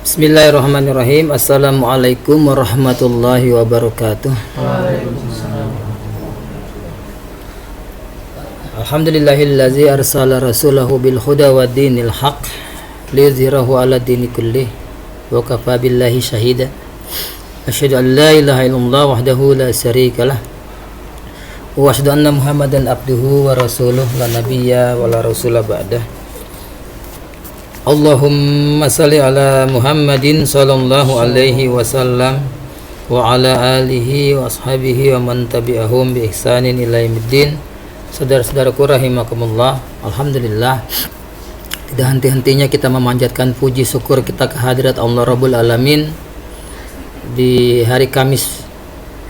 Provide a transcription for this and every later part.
Bismillahirrahmanirrahim. Assalamualaikum warahmatullahi wabarakatuh. Alhamdulillahillazi arsala rasulahu bil huda wa dinil haq liyuzhirahu ala dini kullih wa kafa billahi syahida. Asyhadu an la ilaha illallah wahdahu la syarikalah wa asyhadu anna Muhammadan abduhu wa rasuluh la nabiyya wa la rasula ba'dah. Allahumma salli ala Muhammadin sallallahu alaihi wasallam wa ala alihi wa ashabihi wa man tabi'ahum bi ihsanin ila yaumiddin. Saudara-saudaraku rahimakumullah, alhamdulillah, tidak henti-hentinya kita memanjatkan puji syukur kita kehadirat Allah Rabbul Alamin. Di hari Kamis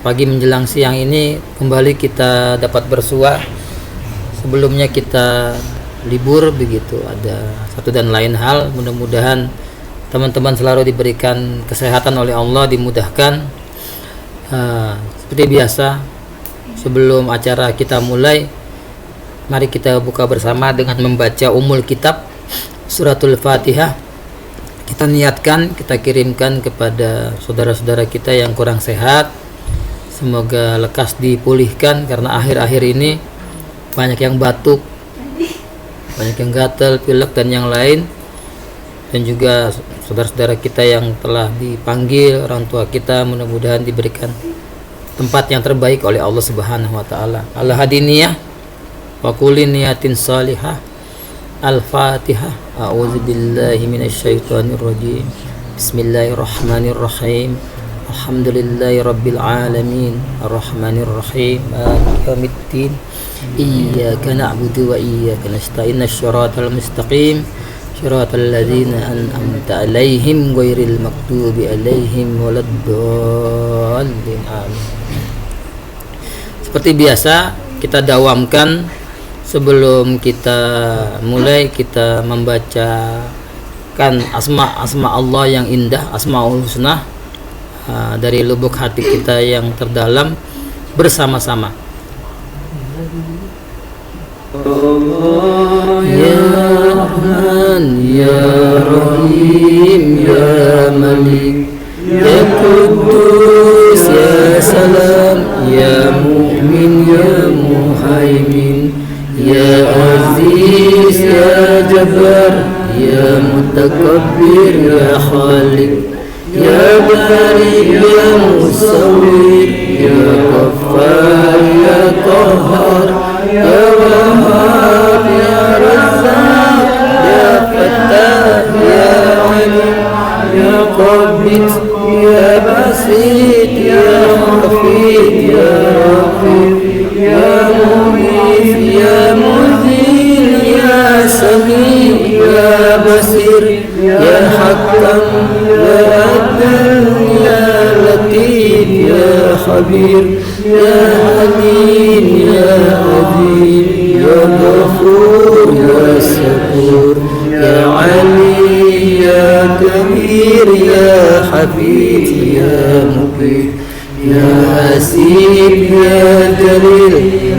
pagi menjelang siang ini kembali kita dapat bersua. Sebelumnya kita libur begitu, ada satu dan lain hal. Mudah-mudahan teman-teman selalu diberikan kesehatan oleh Allah, dimudahkan. Seperti biasa, sebelum acara kita mulai, mari kita buka bersama dengan membaca Ummul Kitab Suratul Fatihah. Kita niatkan, kita kirimkan kepada saudara-saudara kita yang kurang sehat, semoga lekas dipulihkan, karena akhir-akhir ini banyak yang batuk, banyak yang gatal, pilek dan yang lain. Dan juga saudara-saudara kita yang telah dipanggil, orang tua kita, mudah-mudahan diberikan tempat yang terbaik oleh Allah Subhanahu wa taala. Al-hadiniyah wa kulli niyatin salihah. Al-Fatihah. A'udzubillahi minasyaitonir rajim. Bismillahirrahmanirrahim. Alhamdulillahi rabbil alamin, arrahmanir rahim, maliki yaumiddin. Iyyaka na'budu wa iyyaka nasta'in. Shiratal mustaqim, shiratal ladzina an'amta 'alaihim ghairil maghdubi 'alaihim waladdallin. Amin. Seperti biasa, kita dawamkan sebelum kita mulai, kita membacakan asma Allah yang indah, Asmaul Husna, dari lubuk hati kita yang terdalam bersama-sama. Ya Rahman, Ya Rahim, Ya Malik, Ya Quddus, Ya Salam, Ya Mu'min, Ya Muhaimin, Ya Aziz, Ya Jabbar, Ya Mutakabbir, Ya Khaliq, Ya Bari, Ya Musawwir, Ya Ghaffar, Ya Qahhar, Ya Wahhab, Ya Razzaq, Ya Fattah, Ya Alim, Ya Qabid, Ya Basit, Ya Hafid, Ya Rafid, Ya Mughith, Ya Mudhil, Ya Sami, Ya Basir, Ya Hakam, Ya Adl, Ya Latif, Ya Khabir, Ya Halim, Ya Adil, Ya Ghafur, Ya Shakur, Ya Ali, Ya Kabir, Ya Hafid, Ya Muqit, Ya Hasib, Ya Jalil,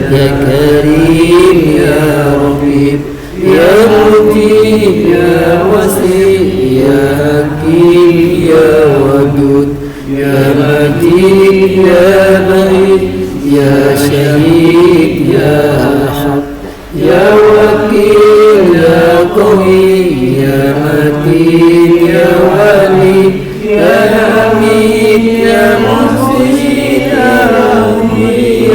Ya Karim, Ya Raqib, Ya Mujib, Ya Wasi, Ya Hakim, Ya Wadud, Ya Majid, Ya Ba'id, Ya Syahid, Ya Ahad, Ya Wakil, Ya Qawi, Ya Matin, Ya Wali, Ya Hamid, Ya Muhsin, Ya Rahmi,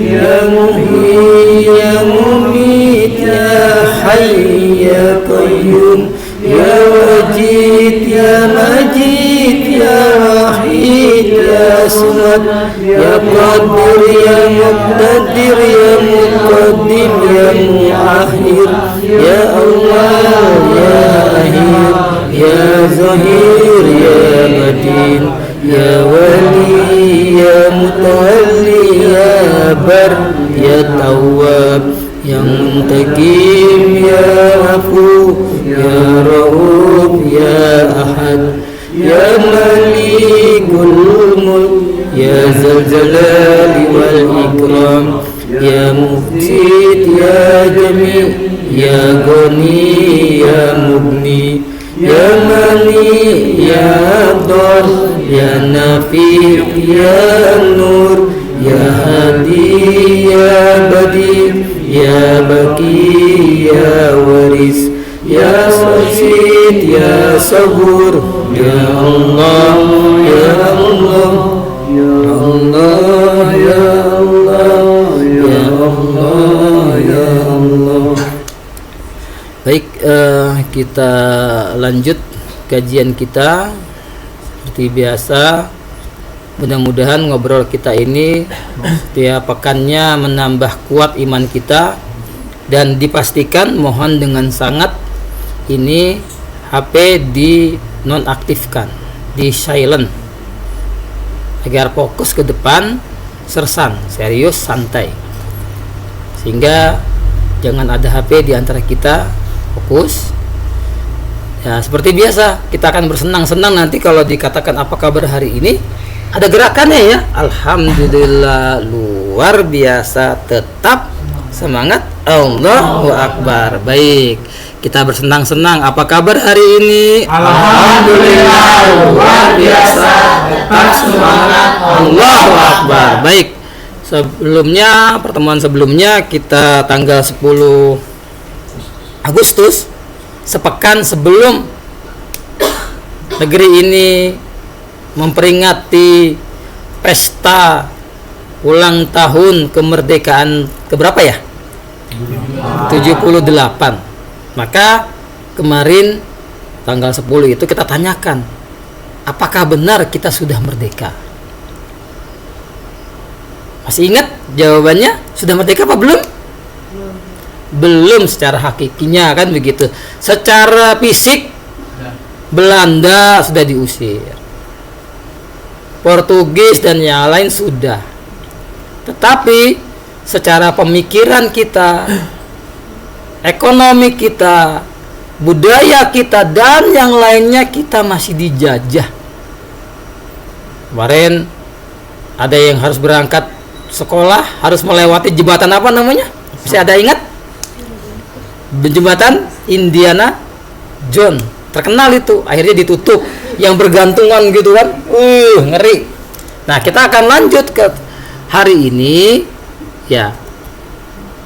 Ya Muhyi, Ya Mumit, Ya Hayy, Ya Qayyum, Ya Wajid, Ya Majid, Ya Wahid, Ya Samad, Ya Qadir, Ya Muqtadir, Ya Muqaddim, Ya Muakhir, Ya Awwal, Ya Akhir, Ya Zahir, Ya Batin, Ya Wali, Ya Mutawalli, Ya Bar, Ya Tawwab, Ya Muntaqim, Ya Afu, Ya Rauf, Ya Ahad, Ya Malikul Mulk, Ya Zal Jalali wal Ikram, Ya Mufsid, Ya Jami', Ya Ghani, Ya Mubni, ya Mani ya Abdul ya Nafi ya Nur ya Hadi ya Badi ya Baki ya Waris ya Rashid ya Sabur ya Allah ya Allah ya Allah ya Allah ya Allah ya Allah. Baik, kita lanjut kajian kita seperti biasa. Mudah-mudahan ngobrol kita ini setiap pekannya menambah kuat iman kita, dan dipastikan mohon dengan sangat ini HP di nonaktifkan, di silent, agar fokus ke depan, sersan, serius, santai, sehingga jangan ada HP di antara kita, fokus. Ya, seperti biasa kita akan bersenang-senang nanti kalau dikatakan apa kabar hari ini. Ada gerakannya ya. Alhamdulillah, luar biasa, tetap semangat, Allahu Akbar. Baik, kita bersenang-senang. Apa kabar hari ini? Alhamdulillah, luar biasa, tetap semangat, Allahu Akbar. Baik, sebelumnya, pertemuan sebelumnya kita tanggal 10 Agustus, sepekan sebelum negeri ini memperingati pesta ulang tahun kemerdekaan keberapa ya? 78. Maka kemarin tanggal 10 itu kita tanyakan, apakah benar kita sudah merdeka? Masih ingat jawabannya? Sudah merdeka apa belum? Belum secara hakikinya, kan begitu. Secara fisik Belanda sudah diusir, Portugis dan yang lain sudah. Tetapi secara pemikiran kita, ekonomi kita, budaya kita, dan yang lainnya kita masih dijajah. Kemarin ada yang harus berangkat sekolah, harus melewati jembatan apa namanya? Masih ada ingat? Jembatan Indiana Jones, terkenal itu, akhirnya ditutup, yang bergantungan gitu kan, ngeri. Nah, kita akan lanjut ke hari ini ya.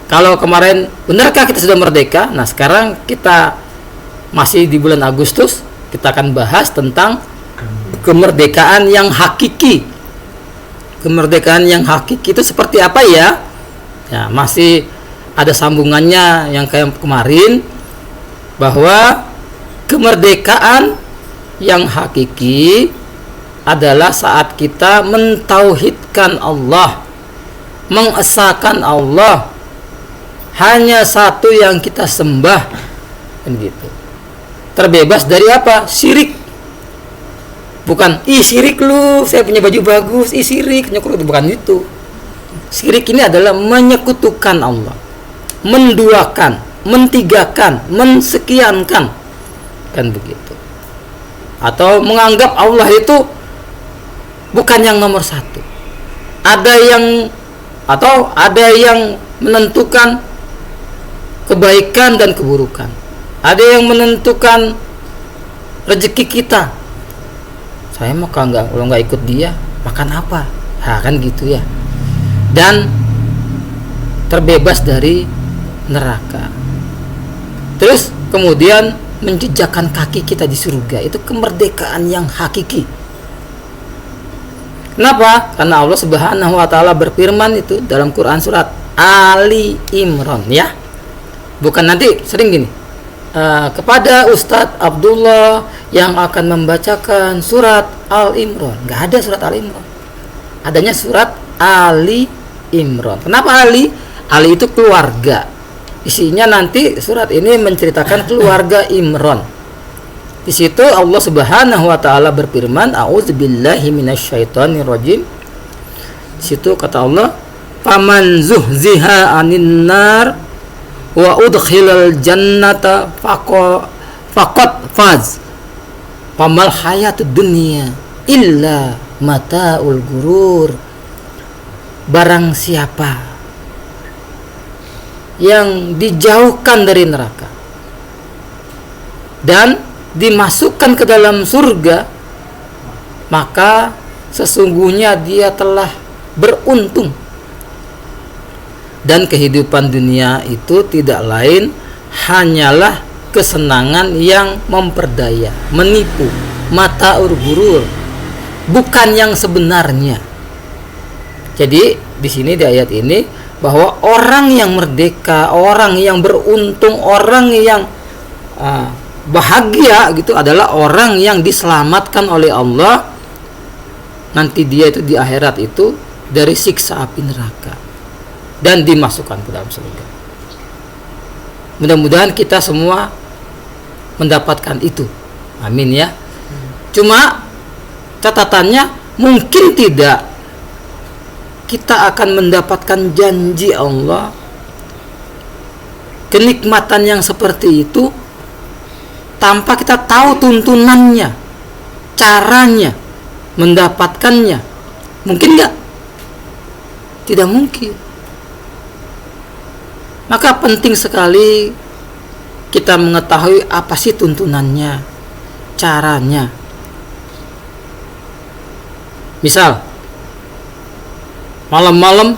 Kalau kemarin benarkah kita sudah merdeka? Nah, sekarang kita masih di bulan Agustus, kita akan bahas tentang kemerdekaan yang hakiki. Kemerdekaan yang hakiki itu seperti apa ya? Ya, masih ada sambungannya yang kayak kemarin, bahwa kemerdekaan yang hakiki adalah saat kita mentauhidkan Allah, mengesahkan Allah, hanya satu yang kita sembah, kan gitu. Terbebas dari apa? Syirik. Bukan, syirik lu, saya punya baju bagus, syirik, nyekutu, bukan itu. Syirik ini adalah menyekutukan Allah, menduakan, mentigakan, mensekiankan, kan begitu. Atau menganggap Allah itu bukan yang nomor satu. Ada yang menentukan kebaikan dan keburukan. Ada yang menentukan rezeki kita. Saya mah kalau nggak ikut dia makan apa? Nah, kan gitu ya. Dan terbebas dari neraka. Terus kemudian menjejakkan kaki kita di surga. Itu kemerdekaan yang hakiki. Kenapa? Karena Allah Subhanahu wa taala berfirman itu dalam Quran surat Ali Imran ya. Bukan nanti sering gini. Kepada Ustadz Abdullah yang akan membacakan surat Al Imran. Enggak ada surat Al Imran. Adanya surat Ali Imran. Kenapa Ali? Ali itu keluarga. Isinya nanti surat ini menceritakan keluarga Imran. Di situ Allah Subhanahu wa taala berfirman, a'udzubillahi minasyaitonirrajim. Di situ kata Allah, "Faman zuhziha 'anil nar wa udkhilal jannata faqad faz. Famal hayatud dunya illa mataul gurur." Barang siapa yang dijauhkan dari neraka dan dimasukkan ke dalam surga, maka sesungguhnya dia telah beruntung. Dan kehidupan dunia itu tidak lain hanyalah kesenangan yang memperdaya, menipu, mata'ul ghurur, bukan yang sebenarnya. Jadi di sini di ayat ini bahwa orang yang merdeka, orang yang beruntung, orang yang bahagia gitu adalah orang yang diselamatkan oleh Allah. Nanti dia itu di akhirat itu dari siksa api neraka dan dimasukkan ke dalam surga. Mudah-mudahan kita semua mendapatkan itu. Amin ya. Cuma catatannya mungkin tidak kita akan mendapatkan janji Allah, kenikmatan yang seperti itu tanpa kita tahu tuntunannya, caranya mendapatkannya. Mungkin enggak? Tidak mungkin. Maka penting sekali kita mengetahui apa sih tuntunannya, caranya. Misal malam-malam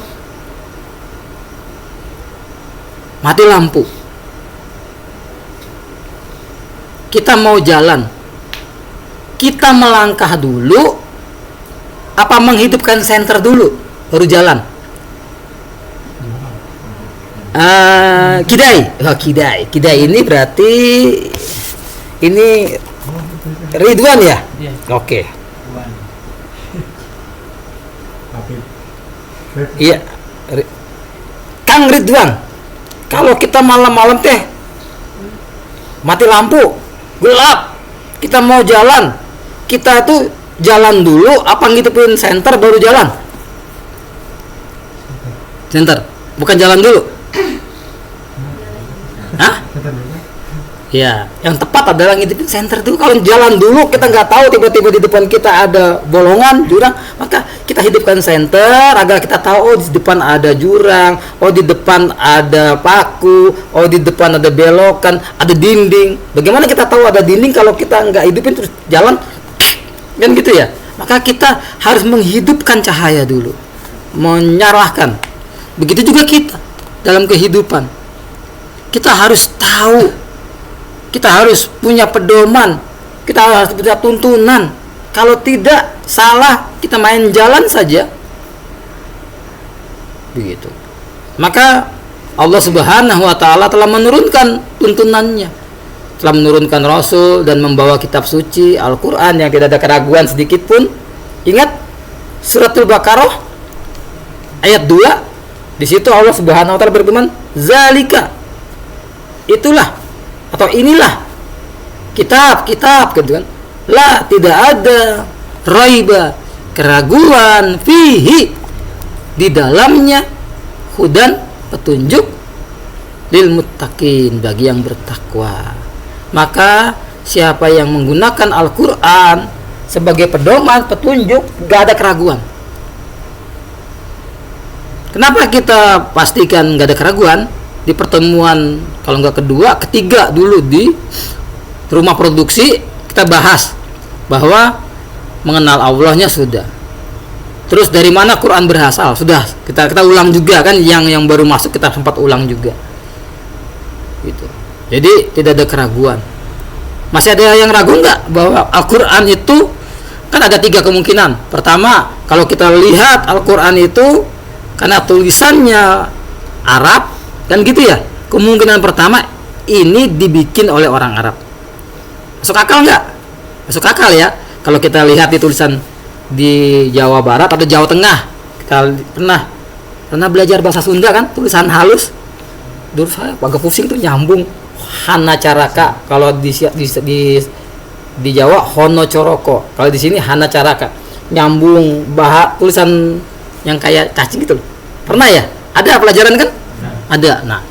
mati lampu, kita mau jalan, kita melangkah dulu apa menghidupkan senter dulu baru jalan? Kidai ini berarti ini Ridwan ya? Oke. Iya. Kang Ridwan, kalau kita malam-malam teh mati lampu, gelap, kita mau jalan, kita tuh jalan dulu apa ngidupin senter baru jalan? Senter, bukan jalan dulu. Hah? Ya, yang tepat adalah ngidupin senter dulu. Kalau jalan dulu kita nggak tahu tiba-tiba di depan kita ada bolongan, jurang, maka kita hidupkan senter agar kita tahu oh di depan ada jurang, oh di depan ada paku, oh di depan ada belokan, ada dinding. Bagaimana kita tahu ada dinding kalau kita nggak hidupin terus jalan? Kan gitu ya. Maka kita harus menghidupkan cahaya dulu, menyarahkan. Begitu juga kita dalam kehidupan. Kita harus tahu, kita harus punya pedoman, kita harus punya tuntunan. Kalau tidak, salah, kita main jalan saja. Begitu. Maka Allah Subhanahu wa taala telah menurunkan tuntunannya. Telah menurunkan Rasul dan membawa kitab suci Al-Qur'an yang tidak ada keraguan sedikit pun. Ingat Suratul Baqarah ayat 2. Di situ Allah Subhanahu wa taala berfirman, "Zalika," itulah atau inilah kitab gitu kan, la tidak ada raiba, keraguan, fihi, di dalamnya, hudan, petunjuk, lil muttaqin, bagi yang bertakwa. Maka siapa yang menggunakan Al-Quran sebagai pedoman, petunjuk, gak ada keraguan. Kenapa kita pastikan gak ada keraguan? Di pertemuan kalau nggak kedua, ketiga dulu di rumah produksi kita bahas bahwa mengenal Allahnya sudah. Terus dari mana Quran berasal? Sudah kita ulang juga kan, yang baru masuk kita sempat ulang juga. Gitu. Jadi tidak ada keraguan. Masih ada yang ragu nggak bahwa Al-Quran itu kan ada 3 kemungkinan. Pertama, kalau kita lihat Al-Quran itu karena tulisannya Arab kan gitu ya, kemungkinan pertama ini dibikin oleh orang Arab. Masuk akal nggak? Masuk akal ya. Kalau kita lihat di tulisan di Jawa Barat atau Jawa Tengah, kita pernah belajar bahasa Sunda kan, tulisan halus. Dulu saya agak pusing tuh nyambung Hana Caraka. Kalau di Jawa Hono Coroko. Kalau di sini Hana Caraka. Nyambung tulisan yang kayak cacing gitu. Pernah ya? Ada pelajaran kan? Ada. Nah,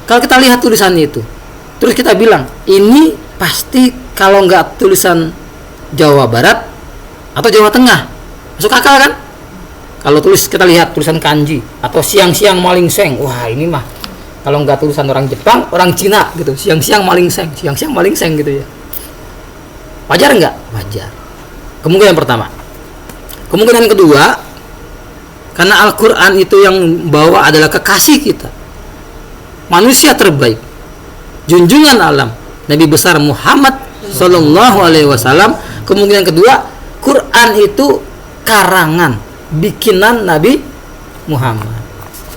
kalau kita lihat tulisan itu, terus kita bilang ini pasti kalau nggak tulisan Jawa Barat atau Jawa Tengah, masuk akal kan? Kalau kita lihat tulisan kanji atau siang-siang maling seng, wah ini mah Kalau nggak tulisan orang Jepang, orang Cina gitu. Siang-siang maling seng gitu ya. Wajar nggak? Wajar. Kemungkinan pertama. Kemungkinan kedua, karena Al-Quran itu yang bawa adalah kekasih kita, manusia terbaik, junjungan alam, Nabi besar Muhammad Sallallahu Alaihi Wasallam. Kemungkinan kedua, Quran itu karangan, bikinan Nabi Muhammad.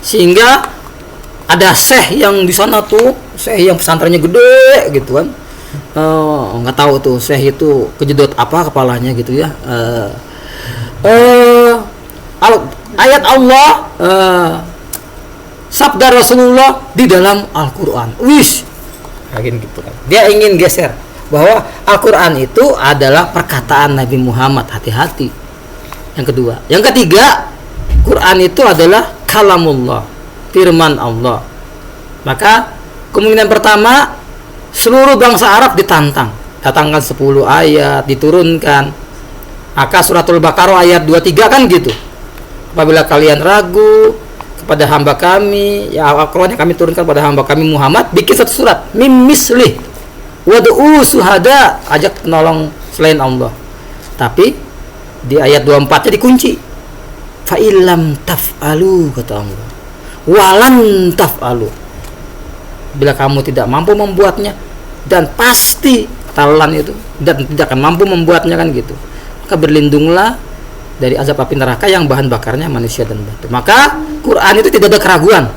Sehingga ada syekh yang di sana tuh, syekh yang pesantrennya gede gitu kan. Nggak tahu tuh syekh itu kejedot apa kepalanya gitu ya. Ayat Allah, sabda Rasulullah di dalam Al-Quran. Wish, kayak gitu kan. Dia ingin geser bahwa Al-Quran itu adalah perkataan Nabi Muhammad. Hati-hati. Yang kedua, yang ketiga, Quran itu adalah kalamullah, firman Allah. Maka kemungkinan pertama, seluruh bangsa Arab ditantang, datangkan 10 ayat, diturunkan. Maka suratul Baqarah ayat 23 kan gitu. Apabila kalian ragu kepada hamba kami, ya Al-Quran yang kami turunkan pada hamba kami Muhammad, bikin satu surat mim mislih wad'u suhada, ajak penolong selain Allah. Tapi di ayat 24 nya dikunci, fa illam taf'alu, kata Allah, walan taf'alu, bila kamu tidak mampu membuatnya, dan pasti talan itu, dan tidak akan mampu membuatnya kan gitu, maka berlindunglah dari azab api neraka yang bahan bakarnya manusia dan batu. Maka Quran itu tidak ada keraguan.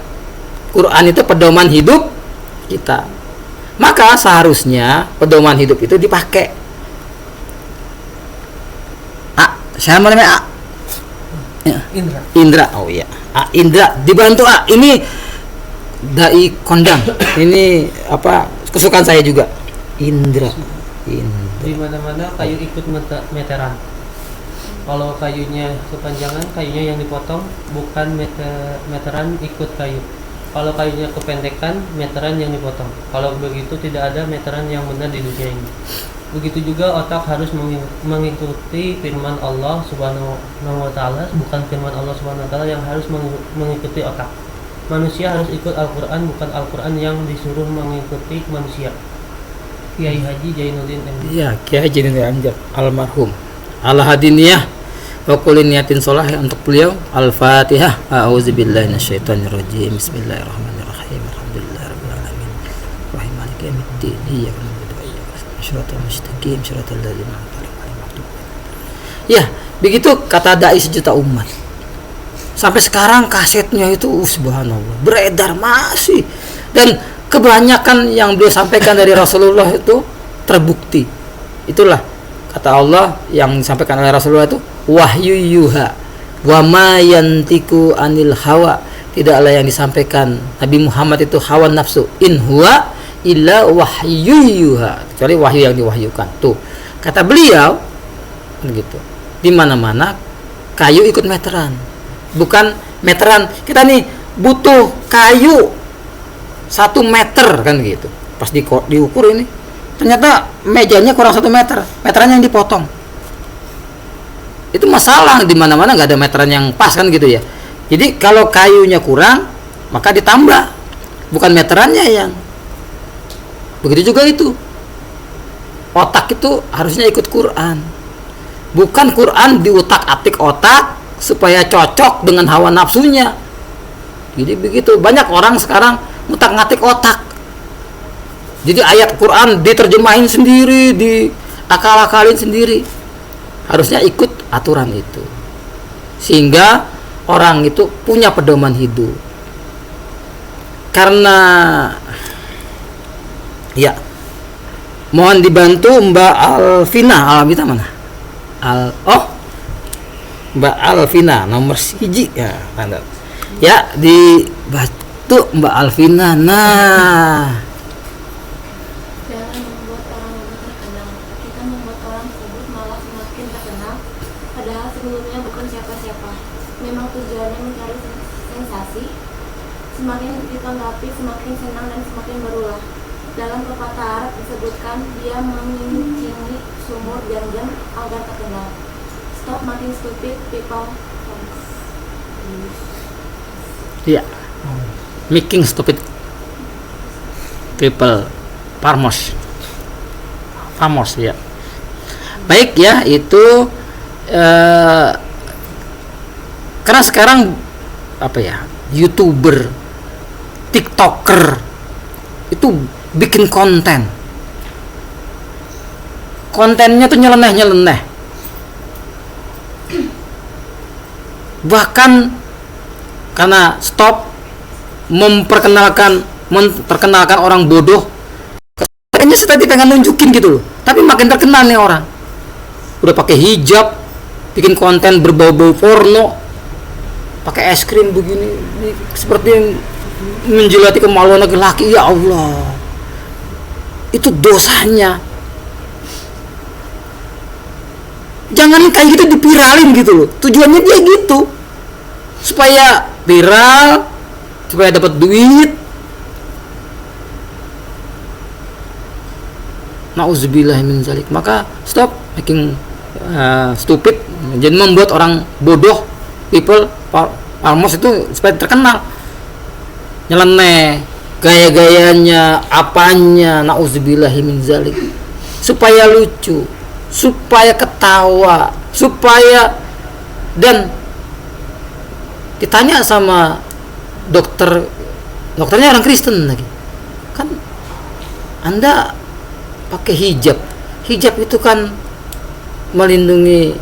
Quran itu pedoman hidup kita. Maka seharusnya pedoman hidup itu dipakai. Saya mau namanya ya. Indra. Oh iya. Indra dibantu ini dai kondang. Ini apa kesukaan saya juga. Indra. Di mana-mana kayu ikut meteran. Kalau kayunya kepanjangan, kayunya yang dipotong, bukan meteran ikut kayu. Kalau kayunya kependekan, meteran yang dipotong. Kalau begitu tidak ada meteran yang benar di dunia ini. Begitu juga otak harus mengikuti firman Allah Subhanahu wa taala, bukan firman Allah Subhanahu wa taala yang harus mengikuti otak. Manusia harus ikut Al-Qur'an, bukan Al-Qur'an yang disuruh mengikuti manusia. Kiai Haji Jainuddin Amjar. Iya, Kiai Haji Jainuddin Amjar almarhum. Al-Hadiniyah wa kulli niyatin shalah untuk beliau. Al-Fatihah. A'udzubillahi minasyaitonirrajim. Bismillahirrahmanirrahim. Alhamdulillahirabbil alamin. Rahim maliki yaumiddin. Iyyaka na'budu wa iyyaka nasta'in. Shiratal mustaqim, shiratal ladzina an'amta 'alaihim. Ya, begitu kata dai sejuta umat. Sampai sekarang kasetnya itu subhanallah beredar masih, dan kebanyakan yang beliau sampaikan dari Rasulullah itu terbukti. Itulah kata Allah yang disampaikan oleh Rasulullah itu wahyu yuha wa ma yantiku anil hawa. Tidaklah yang disampaikan Nabi Muhammad itu hawa nafsu, in huwa illa wahyu yuha, kecuali wahyu yang diwahyukan. Tuh kata beliau begitu. Di mana-mana kayu ikut meteran, bukan meteran. Kita nih butuh kayu 1 meter kan gitu. Pas diukur ini ternyata mejanya kurang 1 meter, meteran yang dipotong. Itu masalah, di mana-mana nggak ada meteran yang pas kan gitu ya. Jadi kalau kayunya kurang maka ditambah, bukan meterannya yang. Begitu juga itu. Otak itu harusnya ikut Quran, bukan Quran diutak-atik otak supaya cocok dengan hawa nafsunya. Jadi begitu, banyak orang sekarang ngutak-ngatik otak. Jadi ayat Quran diterjemahin sendiri, diakal-akalin sendiri. Harusnya ikut aturan itu, sehingga orang itu punya pedoman hidup. Karena ya, mohon dibantu Mbak Alvina. Alvina mana? Mbak Alvina nomor 1 ya, Anda. Ya, dibantu Mbak Alvina. Nah, semakin ditanggapi, semakin senang dan semakin berulah. Dalam pepatah Arab disebutkan dia mengincingi sumur jam-jam agar terkenal. Stop making stupid people. Iya. Making stupid people Famos ya. Baik ya, itu karena sekarang apa ya, YouTuber, TikToker itu bikin kontennya tuh nyeleneh, bahkan karena stop memperkenalkan orang bodoh, kayaknya saya tadi pengen nunjukin gitu loh, tapi makin terkenal nih orang, udah pakai hijab, bikin konten berbau-bau porno, pakai es krim begini, seperti menjilati kemaluan laki-laki. Ya Allah, itu dosanya. Jangan kayak gitu dipiralin gitu loh, tujuannya dia gitu, supaya viral, supaya dapat duit. Nauzubillah min zalik. Maka stop making stupid, jadi membuat orang bodoh, people Famos itu supaya terkenal, nyeleneh, gaya-gayanya, apanya, nauzubillah min zalik, supaya lucu, supaya ketawa, dan ditanya sama dokternya orang Kristen lagi, kan Anda pakai hijab itu kan melindungi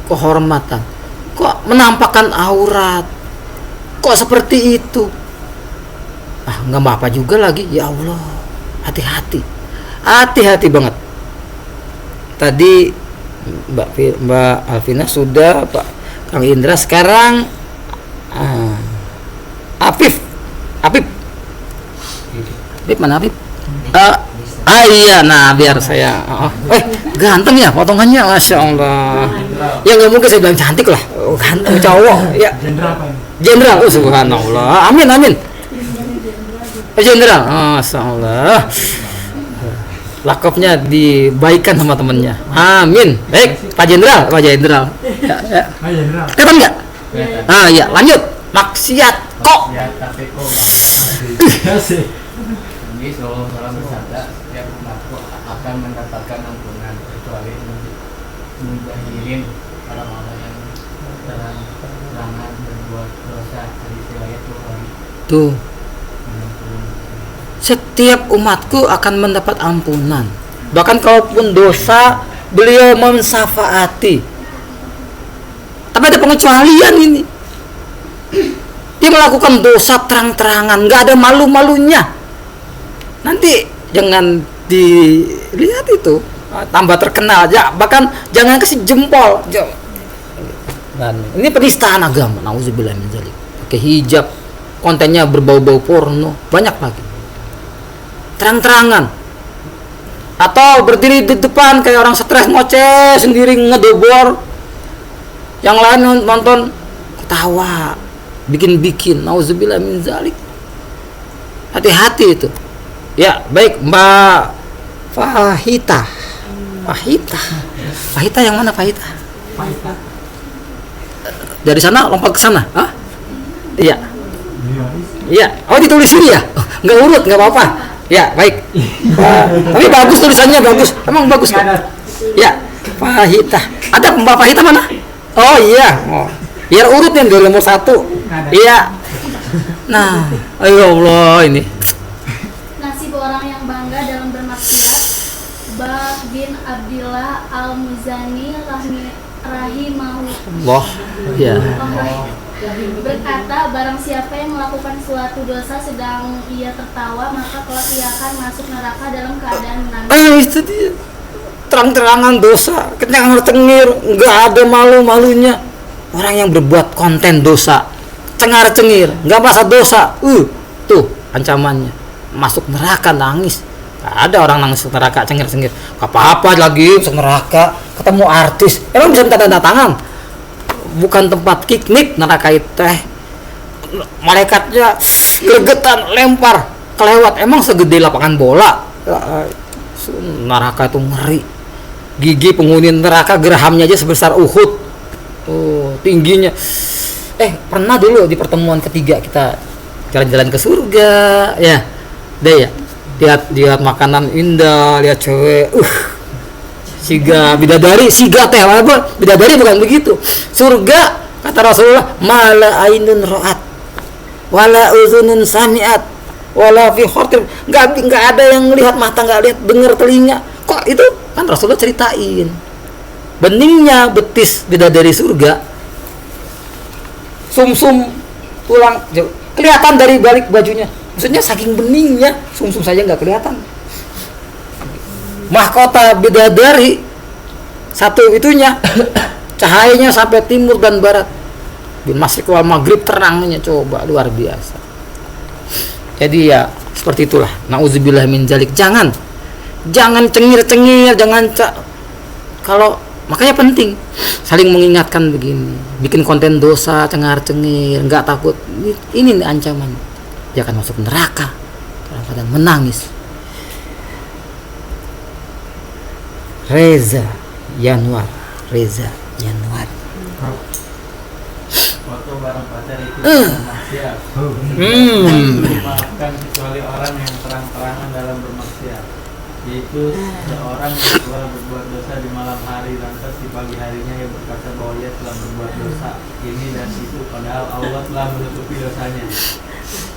kehormatan, kok menampakkan aurat, kok seperti itu? Nggak apa-apa juga lagi. Ya Allah, hati-hati banget. Tadi Mbak Alvina sudah, Pak Kang Indra, sekarang Apip mana Apip? Iya, nah biar saya ganteng ya potongannya, Masya Allah. Ya nggak mungkin saya bilang cantik lah, ganteng cowok ya, jenderal. Subhanallah, amin. Jenderal, Masya Allah, lakopnya dibaikan sama temennya, amin. Baik, Pak Jenderal. Ya. Kelihatan nggak? Ya, lanjut. Maksiat kok. Jadi Rasulullah bersabda, setiap umatku akan mendapatkan ampunan kecuali mujahirin, orang-orang yang terang-terangan berbuat dosa. Hadis riwayat Bukhari. Tuh. Setiap umatku akan mendapat ampunan. Bahkan kalaupun dosa, beliau mensyafaati. Tapi ada pengecualian ini. Dia melakukan dosa terang-terangan, nggak ada malu-malunya. Nanti jangan dilihat itu, tambah terkenal aja, bahkan jangan kasih jempol. Dan ini penistaan agama, nauzubillah min dzalik. Pakai hijab, kontennya berbau-bau porno, banyak lagi. Terang-terangan. Atau berdiri di depan kayak orang stres ngoceh sendiri, ngedobor. Yang lain nonton ketawa, bikin-bikin, nauzubillah min dzalik. Hati-hati itu. Ya, baik Mbak Fahita yang mana Fahita? Dari sana lompat ke sana? Iya. Oh, ditulis sini ya? Nggak urut, nggak apa-apa. Ya, baik. Tapi bagus tulisannya, bagus. Emang bagus kok. Ya, Fahita. Ada Mbak Fahita mana? Oh iya. Biar urut nih dari nomor 1. Iya. Nah, ayo Allah ini. Orang yang bangga dalam bermaksiat. Bah bin Abdillah Al-Muzani rahimahullah ya. Berkata, barang siapa yang melakukan suatu dosa sedang ia tertawa, maka kelak ia akan masuk neraka dalam keadaan menangis. Itu dia, terang-terangan dosa, cengar-cengir, nggak ada malu-malunya. Orang yang berbuat konten dosa, cengar-cengir, nggak merasa dosa, tuh ancamannya masuk neraka, nangis. Gak ada orang nangis neraka cengir-cengir. Gak apa-apa lagi masuk neraka, ketemu artis, emang bisa minta tanda tangan? Bukan tempat piknik neraka itu teh. Malaikatnya gregetan, lempar, kelewat. Emang segede lapangan bola. Neraka itu ngeri. Gigi penghuni neraka gerahamnya aja sebesar Uhud. Tingginya. Pernah dulu di pertemuan ketiga kita jalan-jalan ke surga, ya. Deh ya. lihat makanan indah, lihat cewek, siga bidadari, siga teh apa? Bidadari bukan begitu. Surga kata Rasulullah, mala ainun ra'at, wala uzunun sami'at, wala fi khatir. Enggak ada yang lihat mata, enggak lihat dengar telinga. Kok itu kan Rasulullah ceritain. Beningnya betis bidadari surga, sumsum tulang kelihatan dari balik bajunya. Maksudnya saking beningnya, sumsum saja nggak kelihatan. Mahkota bidadari satu itunya, cahayanya sampai timur dan barat. Bin Masyriq wal Maghrib, terangnya coba luar biasa. Jadi ya seperti itulah. Nauzubillah min dzalik. Jangan cengir-cengir, kalau makanya penting saling mengingatkan begini, bikin konten dosa, cengar-cengir, nggak takut. Ini nih ancaman. Dia akan masuk neraka dalam keadaan menangis. Reza Yanuar. Foto bareng pacar itu maksiat. Dimaafkan kecuali orang yang terang-terangan dalam bermaksiat, yaitu seorang yang telah berbuat dosa di malam hari, lantas di pagi harinya ia berkata bahwa ia telah berbuat dosa ini dan itu, padahal Allah telah menutupi dosanya.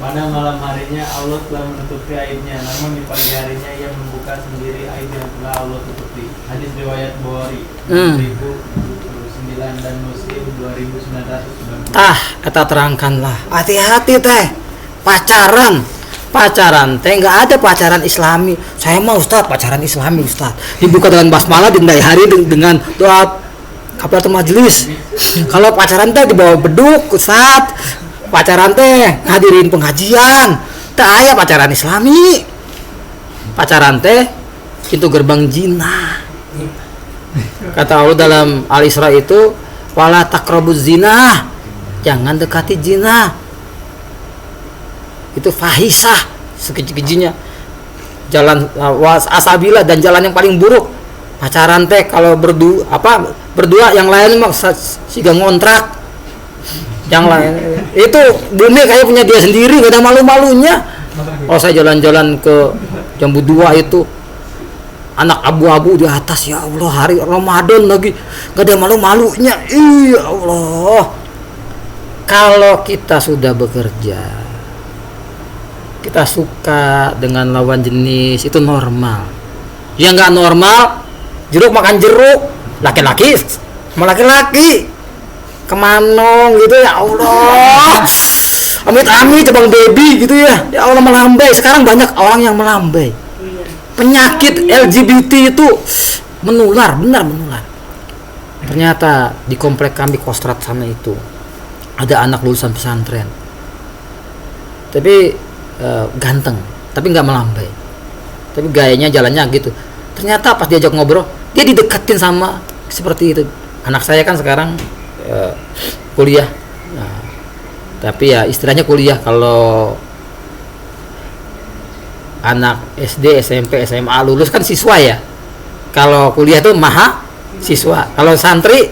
Pada malam harinya Allah telah menutupi aibnya, namun di pagi harinya ia membuka sendiri aib yang telah Allah tutupi. Hadis riwayat Bukhari 1009 dan Muslim 2990. Kita terangkanlah, hati-hati teh. Pacaran teh nggak ada pacaran Islami. Saya mau Ustaz pacaran Islami Ustaz. Dibuka dengan basmalah, dindai hari dengan doa kafaratul majelis. Kalau pacaran teh dibawa beduk Ustaz. Pacaran teh hadirin pengajian. Teh aya pacaran Islami. Pacaran teh pintu gerbang zina. Kata Allah dalam Al-Isra itu, wala taqrabuz zina. Jangan dekati zina. Itu fahisah, sekeji-kejinya. Jalan asabilah dan jalan yang paling buruk. Pacaran teh kalau berdua yang lain mah siga ngontrak. Yang lain itu bumi kayak punya dia sendiri, gak ada malu-malunya. Kalau saya jalan-jalan ke Jambu 2 itu anak abu-abu di atas, ya Allah, hari Ramadan lagi, gak ada malu-malunya. Ya Allah. Kalau kita sudah bekerja, kita suka dengan lawan jenis, itu normal. Yang nggak normal, jeruk makan jeruk, laki-laki sama laki-laki kemana gitu, ya Allah, amit-amit bang baby gitu ya Allah, melambai. Sekarang banyak orang yang melambai. Penyakit LGBT itu menular, benar menular. Ternyata di komplek kami Kostrad sana itu ada anak lulusan pesantren, tapi ganteng, tapi nggak melambai, tapi gayanya jalannya gitu. Ternyata pas diajak ngobrol, dia dideketin sama seperti itu. Anak saya kan sekarang kuliah, nah, tapi ya istilahnya kuliah. Kalau anak SD, SMP, SMA lulus kan siswa ya. Kalau kuliah tuh maha siswa. Kalau santri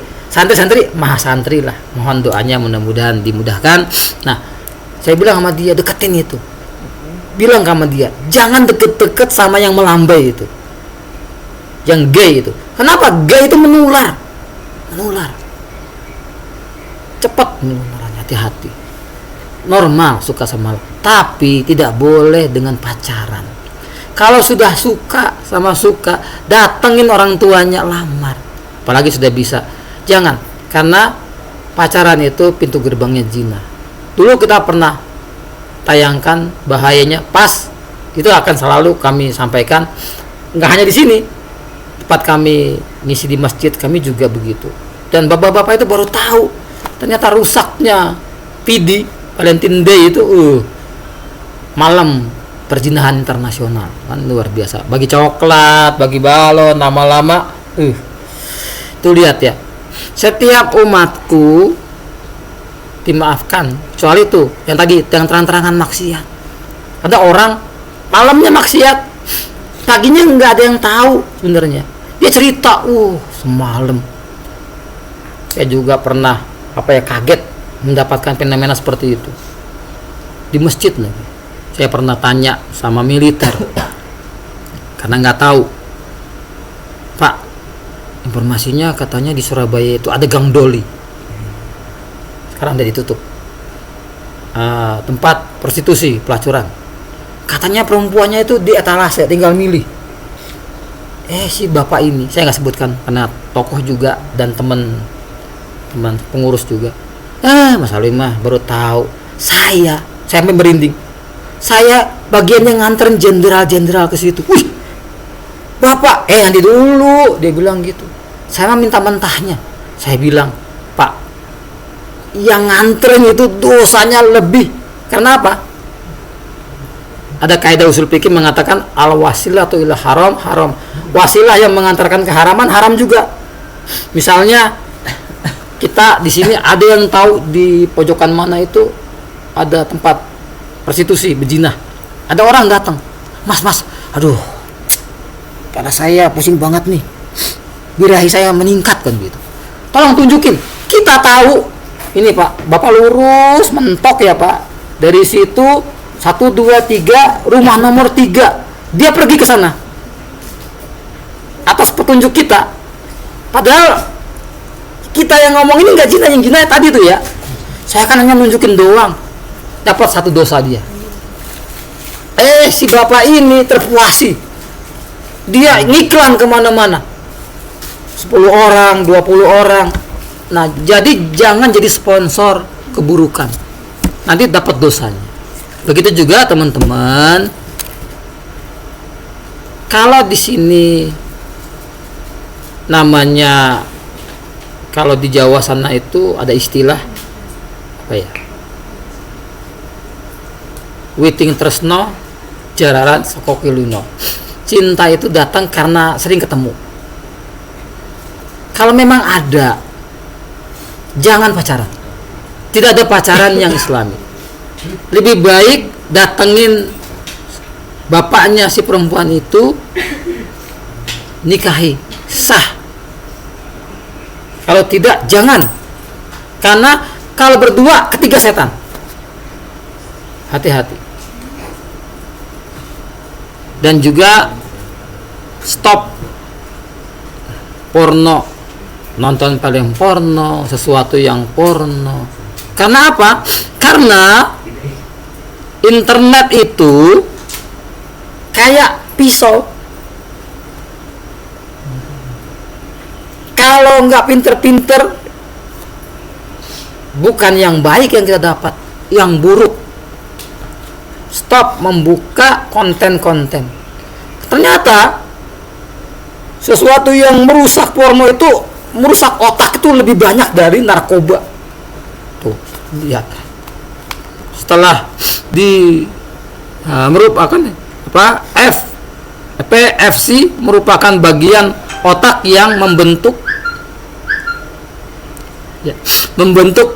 maha santri lah. Mohon doanya mudah-mudahan dimudahkan. Nah, saya bilang sama dia, deketin itu. Bilang sama dia, jangan deket-deket sama yang melambai itu, yang gay itu. Kenapa? Gay itu menular cepat menularnya. Hati-hati. Normal suka sama, tapi tidak boleh dengan pacaran. Kalau sudah suka, datengin orang tuanya, lamar. Apalagi sudah bisa, jangan. Karena pacaran itu pintu gerbangnya zina. Dulu kita pernah tayangkan bahayanya, pas itu akan selalu kami sampaikan. Nggak hanya di sini, tempat kami ngisi di masjid kami juga begitu. Dan bapak-bapak itu baru tahu ternyata rusaknya PD Valentine Day itu malam perzinahan internasional, kan luar biasa. Bagi coklat, bagi balon, lama-lama tuh lihat ya, setiap umatku dimaafkan kecuali itu yang tadi, yang terang-terangan maksiat. Ada orang malamnya maksiat, paginya nggak ada yang tahu sebenarnya. Dia cerita, semalam saya juga pernah kaget mendapatkan fenomena seperti itu di masjid lagi. Saya pernah tanya sama militer, karena nggak tahu. Pak, informasinya katanya di Surabaya itu ada gang doli. Sekarang udah ditutup. Tempat prostitusi, pelacuran. Katanya perempuannya itu di etalase, tinggal milih. Si bapak ini, saya nggak sebutkan karena tokoh juga dan teman pengurus juga. Mas Alim mah baru tahu. Saya sampai merinding. Saya bagian yang nganterin jenderal-jenderal ke situ. Wih, bapak, nanti dulu, dia bilang gitu. Saya mah minta mentahnya. Saya bilang, Pak, yang nganterin itu dosanya lebih. Karena apa? Ada kaidah usul fikih mengatakan al wasilatu ila haram haram. Wasilah yang mengantarkan ke haraman haram juga. Misalnya kita di sini ada yang tahu di pojokan mana itu ada tempat prostitusi, bezinah. Ada orang datang, mas, aduh, karena saya pusing banget nih, birahi saya meningkat kan gitu. Tolong tunjukin. Kita tahu ini Pak, Bapak lurus mentok ya Pak. Dari situ 1, 2, 3, rumah nomor 3. Dia pergi ke sana atas petunjuk kita. Padahal kita yang ngomong ini nggak zina, yang zina tadi tuh ya. Saya kan hanya nunjukin doang. Dapat 1 dosa dia. Si bapak ini terpuasi. Dia ngiklan kemana-mana. 10 orang, 20 orang. Nah, jadi jangan jadi sponsor keburukan. Nanti dapat dosanya. Begitu juga teman-teman. Kalau di sini namanya, kalau di Jawa sana itu ada istilah apa ya? Witing tresno jararan sokokilino. Cinta itu datang karena sering ketemu. Kalau memang ada, jangan pacaran. Tidak ada pacaran yang islami. Lebih baik datengin bapaknya si perempuan itu, nikahi, sah. Kalau tidak, jangan. Karena kalau berdua, ketiga setan. Hati-hati. Dan juga stop porno, nonton paling porno, sesuatu yang porno. Karena apa? Karena internet itu kayak pisau. Kalau nggak pinter-pinter, bukan yang baik yang kita dapat, yang buruk. Stop membuka konten-konten. Ternyata sesuatu yang merusak porno itu, merusak otak itu lebih banyak dari narkoba. Tuh, lihat. Setelah merupakan PFC merupakan bagian otak yang membentuk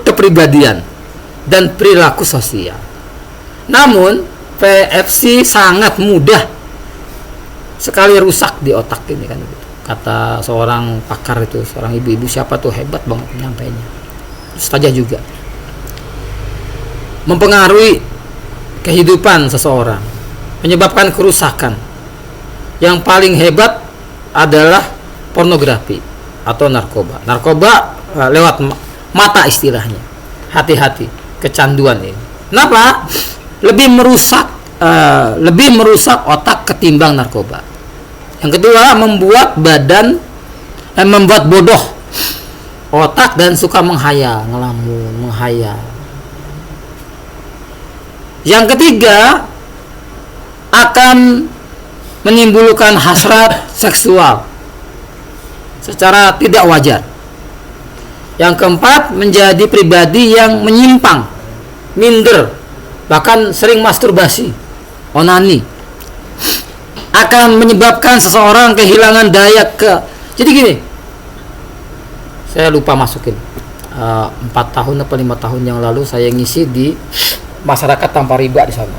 kepribadian dan perilaku sosial. Namun PFC sangat mudah sekali rusak di otak ini kan gitu. Kata seorang pakar itu, seorang ibu-ibu siapa tuh, hebat banget nyampainya. Ustazah juga. Mempengaruhi kehidupan seseorang, menyebabkan kerusakan. Yang paling hebat adalah pornografi atau narkoba. Narkoba lewat mata istilahnya. Hati-hati kecanduan ini. Kenapa? Lebih merusak otak ketimbang narkoba. Yang kedua, membuat bodoh otak dan suka menghayal, ngelamun, menghayal. Yang ketiga, akan menimbulkan hasrat seksual secara tidak wajar. Yang keempat, menjadi pribadi yang menyimpang, minder, bahkan sering masturbasi, onani. Akan menyebabkan seseorang kehilangan daya Jadi gini, saya lupa masukin 4 tahun atau 5 tahun yang lalu saya ngisi di masyarakat tanpa riba di sana,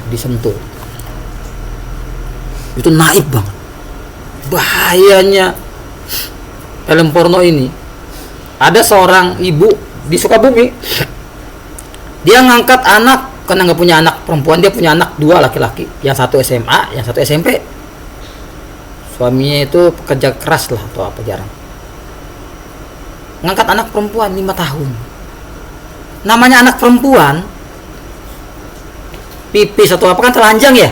di Sentul. Itu naik banget bahayanya film porno ini. Ada seorang ibu di Sukabumi, dia ngangkat anak, karena nggak punya anak perempuan, dia punya anak 2 laki-laki, yang 1 SMA, yang 1 SMP. suaminya itu pekerja keras lah atau apa, jarang. Ngangkat anak perempuan 5 tahun. Namanya anak perempuan, pipis atau apa kan telanjang ya,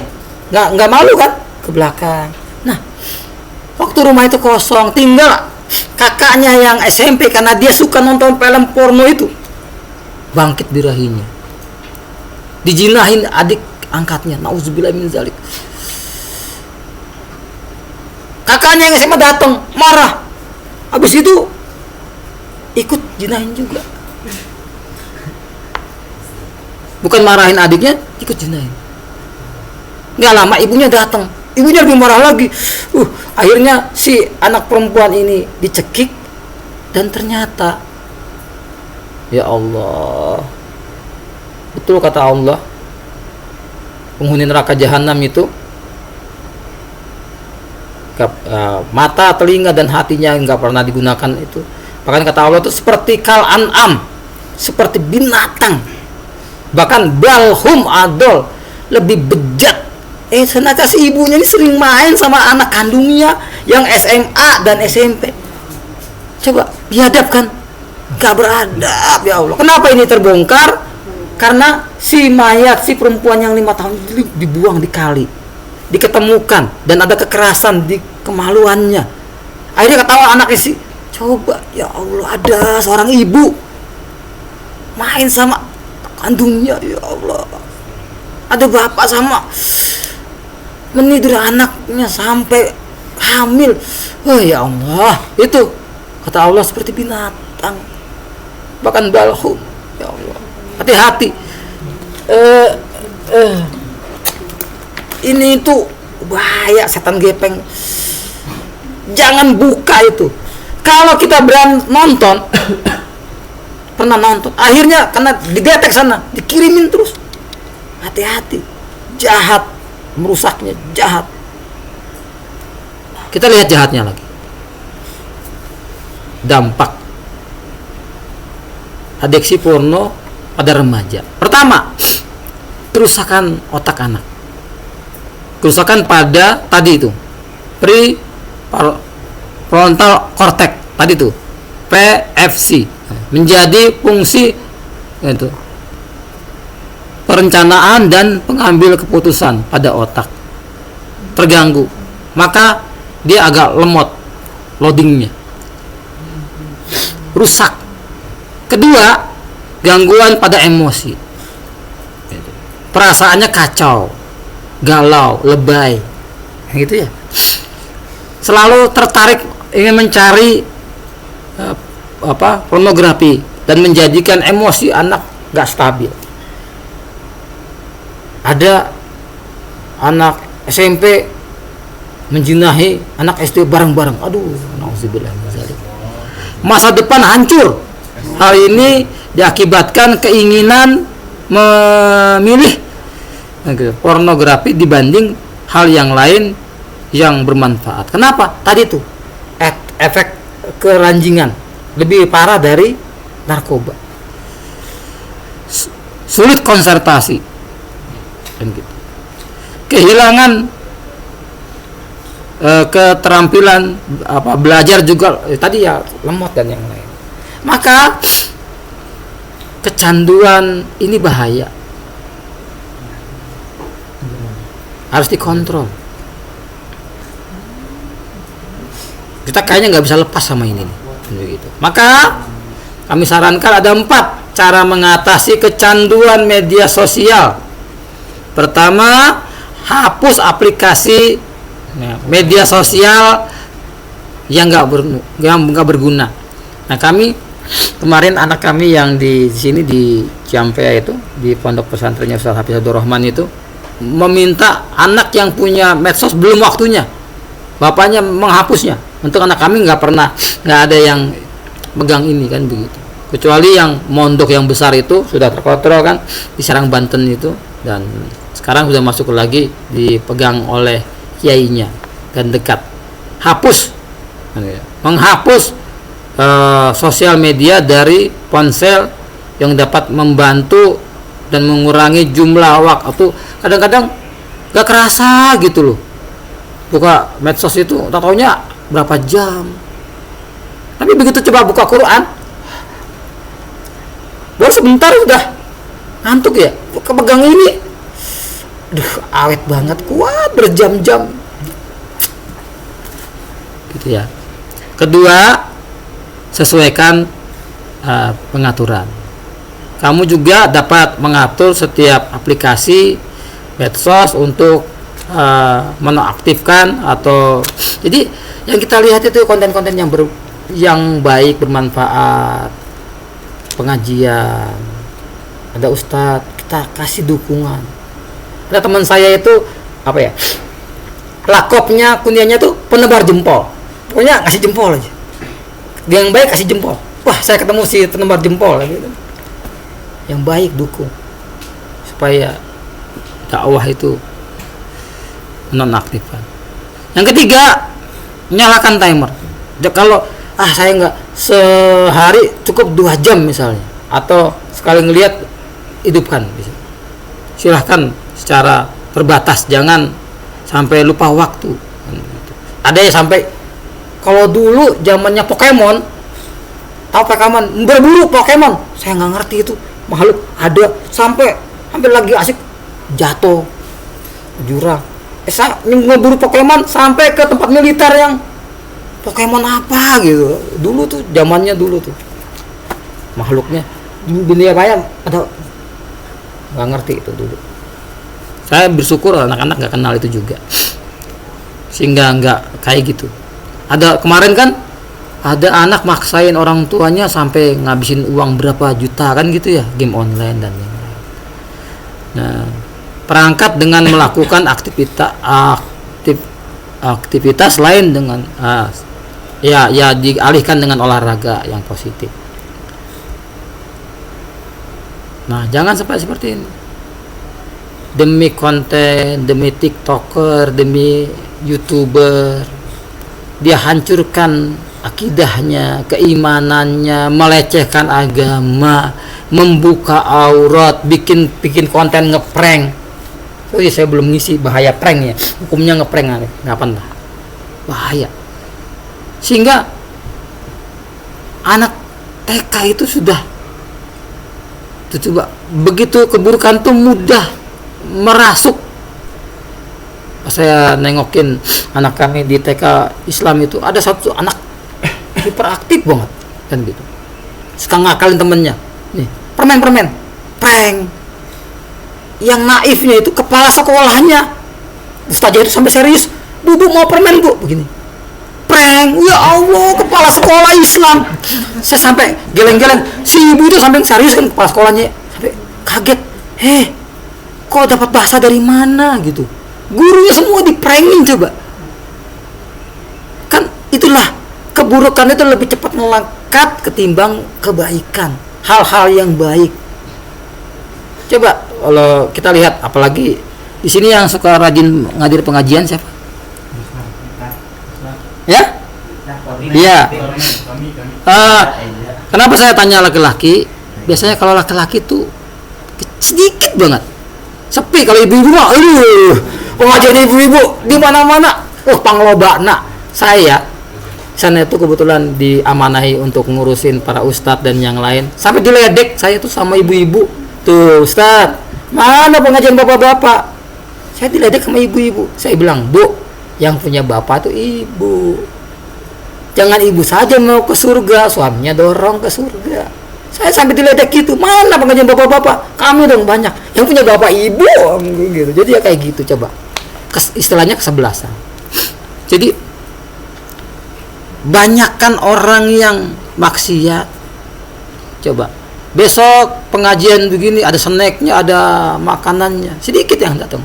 nggak malu kan ke belakang. Nah, waktu rumah itu kosong, tinggal kakaknya yang SMP karena dia suka nonton film porno itu, bangkit birahinya, dijinahin adik angkatnya. Nauzubillah min zalik. Kakaknya yang SMA datang marah, habis itu ikut jinahin juga. Bukan marahin adiknya, ikut jinahin. Nggak lama ibunya datang, ibunya lebih marah lagi. Akhirnya si anak perempuan ini dicekik, dan ternyata ya Allah, betul kata Allah, penghuni neraka jahanam itu mata, telinga, dan hatinya nggak pernah digunakan itu. Bahkan kata Allah itu seperti kal an'am, seperti binatang, bahkan balhum adol, lebih bejat. Senada si ibunya ini sering main sama anak kandungnya yang SMA dan SMP. Coba biadab kan? Gak beradab, ya Allah. Kenapa ini terbongkar? Karena si mayat, si perempuan yang 5 tahun itu dibuang di kali, diketemukan, dan ada kekerasan di kemaluannya. Akhirnya ketawa anaknya sih, coba ya Allah, ada seorang ibu main sama kandungnya, ya Allah. Ada bapak sama menidur anaknya sampai hamil. Oh ya Allah, itu kata Allah seperti binatang, bahkan balhum. Ya Allah, hati-hati. Ini itu bahaya, setan gepeng. Jangan buka itu. Kalau kita berani nonton, pernah nonton, akhirnya karena didetek sana, dikirimin terus. Hati-hati, jahat, merusaknya jahat. Kita lihat jahatnya lagi. Dampak adiksi porno pada remaja. Pertama, kerusakan otak anak. Kerusakan pada tadi itu prefrontal cortex tadi itu, PFC, menjadi fungsi itu perencanaan dan pengambil keputusan pada otak terganggu, maka dia agak lemot, loadingnya rusak. Kedua, gangguan pada emosi, perasaannya kacau, galau, lebay, gitu ya. Selalu tertarik ingin mencari pornografi, dan menjadikan emosi anak gak stabil. Ada anak SMP menjinahi anak SD bareng-bareng. Aduh, nauzubillah min dzalik. Masa depan hancur. Hal ini diakibatkan keinginan memilih pornografi dibanding hal yang lain yang bermanfaat. Kenapa? Tadi tuh efek keranjingan lebih parah dari narkoba. Sulit konsentrasi, dan gitu. Kehilangan keterampilan belajar juga tadi ya, lemot dan yang lain. Maka kecanduan ini bahaya, harus dikontrol. Kita kayaknya nggak bisa lepas sama ini nih. Begitu. Maka kami sarankan ada 4 cara mengatasi kecanduan media sosial. Pertama, hapus aplikasi media sosial yang nggak berguna. Nah, kami kemarin anak kami yang di sini di Ciampea itu, di pondok pesantrennya Ustaz Hafiz Abdul Rahman itu, meminta anak yang punya medsos belum waktunya, bapaknya menghapusnya. Untuk anak kami nggak ada yang megang ini kan, begitu. Kecuali yang mondok yang besar itu sudah terkontrol kan, di Serang Banten itu, dan sekarang sudah masuk lagi dipegang oleh kiainya dan dekat. Hapus, menghapus sosial media dari ponsel yang dapat membantu dan mengurangi jumlah waktu. Kadang-kadang gak kerasa gitu loh, buka medsos itu, taunya berapa jam. Tapi begitu coba buka Quran, baru sebentar udah ngantuk ya. Kepegang ini, awet banget, kuat berjam-jam. Gitu ya. Kedua, sesuaikan pengaturan. Kamu juga dapat mengatur setiap aplikasi medsos untuk menonaktifkan atau jadi yang kita lihat itu konten-konten yang baik, bermanfaat, pengajian, ada ustadz, kita kasih dukungan. Ada teman saya itu apa ya, lakopnya kuniannya tuh penebar jempol, pokoknya kasih jempol aja. Dia yang baik kasih jempol. Wah, saya ketemu si penebar jempol gitu. Yang baik dukung supaya dakwah itu nonaktifkan. Yang ketiga, nyalakan timer. Kalau saya nggak, sehari cukup 2 jam misalnya, atau sekali ngelihat hidupkan, silahkan secara terbatas, jangan sampai lupa waktu. Ada yang sampai, kalau dulu zamannya Pokemon, tahu Pokemon, berburu Pokemon, saya nggak ngerti itu makhluk ada, sampai hampir lagi asik jatuh jurang. Saya ngeburu Pokemon sampai ke tempat militer yang Pokemon apa gitu. Dulu tuh zamannya dulu tuh makhluknya dunia maya ada, nggak ngerti itu dulu. Saya bersyukur anak-anak nggak kenal itu juga, sehingga nggak kayak gitu. Ada kemarin kan ada anak maksain orang tuanya sampai ngabisin uang berapa juta kan gitu ya, game online dan yang lain. Nah, perangkat dengan melakukan aktivitas lain dengan ya dialihkan dengan olahraga yang positif. Nah, jangan sampai seperti ini. Demi konten, demi TikToker, demi YouTuber, dia hancurkan akidahnya, keimanannya, melecehkan agama, membuka aurat, bikin konten ngeprank. Oh iya, saya belum ngisi bahaya prank ya. Hukumnya ngeprank ngapain lah? Bahaya. Sehingga anak TK itu sudah coba begitu keburukan tuh mudah merasuk. Saya nengokin anak kami di TK Islam itu, ada satu anak hiperaktif banget kan gitu, suka ngakalin temennya, nih permen prank. Yang naifnya itu kepala sekolahnya, ustaznya itu sampai serius, bu mau permen bu, begini prank. Ya Allah, kepala sekolah Islam. Saya sampai geleng-geleng, si ibu itu sampai serius kan, kepala sekolahnya sampai kaget, kok dapat bahasa dari mana gitu. Gurunya semua di-pranking coba. Kan itulah, keburukan itu lebih cepat melengkap ketimbang kebaikan, hal-hal yang baik. Coba kalau kita lihat, apalagi di sini yang suka rajin ngadir pengajian siapa? Ya? Iya. Kenapa saya tanya laki-laki? Biasanya kalau laki-laki tuh sedikit banget, sepi. Kalau ibu-ibu mah, pengajian ibu-ibu di mana-mana. Panglobana. Saya sana itu kebetulan diamanahi untuk ngurusin para ustadz dan yang lain. Sampai diledek saya tuh sama ibu-ibu. Tuh ustadz, mana pengajian bapak-bapak? Saya diledek sama ibu-ibu. Saya bilang, bu, yang punya bapak tuh ibu. Jangan ibu saja mau ke surga, suaminya dorong ke surga. Saya sampai diledek gitu. Mana pengajian bapak-bapak? Kami dong banyak. Yang punya bapak ibu gitu. Jadi ya kayak gitu coba. Istilahnya kesebelasan. Jadi banyakkan orang yang maksiat. Coba besok pengajian begini, ada snacknya, ada makanannya, sedikit yang datang.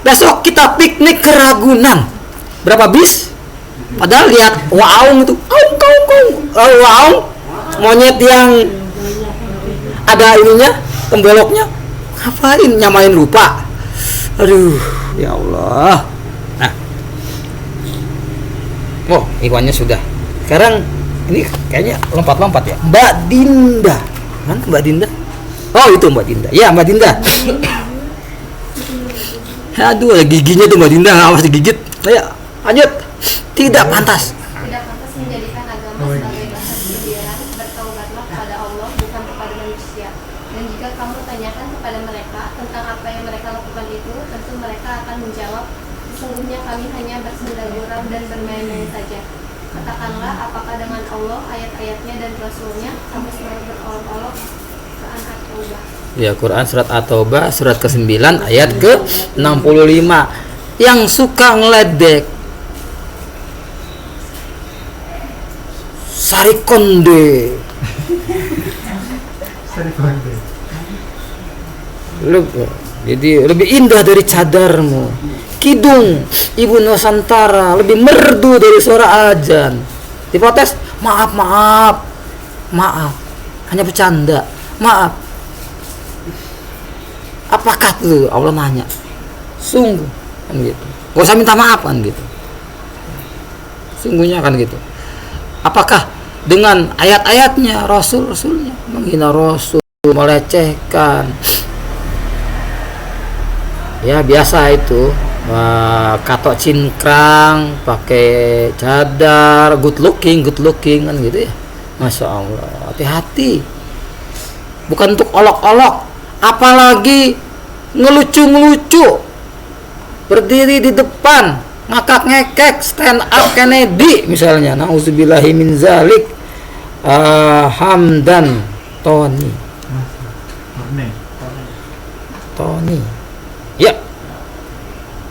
Besok kita piknik ke Ragunan, berapa bis? Padahal lihat waung itu, waung, monyet yang ada ininya, pembeloknya, ngapain nyamain lupa? Aduh, ya Allah. Nah, ikannya sudah. Sekarang ini kayaknya lompat-lompat ya. Mbak Dinda, mana Mbak Dinda? Oh itu Mbak Dinda. Ya Mbak Dinda. Aduh, giginya tuh Mbak Dinda, awas digigit. Saya Lanjut. Tidak pantas. Tidak pantas menjadikan agama sebagai dasar pendirian. Bertaubatlah kepada Allah, bukan kepada manusia. Dan jika kamu tanyakan kepada mereka tentang apa yang mereka lakukan itu, tentu mereka akan menjawab, sesungguhnya kami hanya bersenda-gurau dan bermain-main saja. Katakanlah, apakah dengan Allah, ayat-ayatnya dan Rasulnya kamu selalu berolok-olok? Quran At-Taubah. Ya, Quran surat At-Taubah surat ke-9 ayat ke-65. Yang suka ngeledek Sarikonde. Jadi lebih indah dari cadarmu. Kidung Ibu Nusantara lebih merdu dari suara azan. Diprotes, maaf, hanya bercanda, maaf. Apakah tuh Allah nanya? Sungguh kan gitu. Gak usah minta maaf kan gitu. Sungguhnya kan gitu. Apakah dengan ayat-ayatnya, rasulnya menghina Rasul, melecehkan? Ya biasa itu. Katok cingkrang, pakai cadar, good looking kan gitu ya. Masya Allah, hati-hati. Bukan untuk olok-olok, apalagi ngelucu-ngelucu, berdiri di depan, ngakak-ngekek, stand up Kennedy misalnya. Nauzubillahi min zalik. Hamdan Tony. Ya.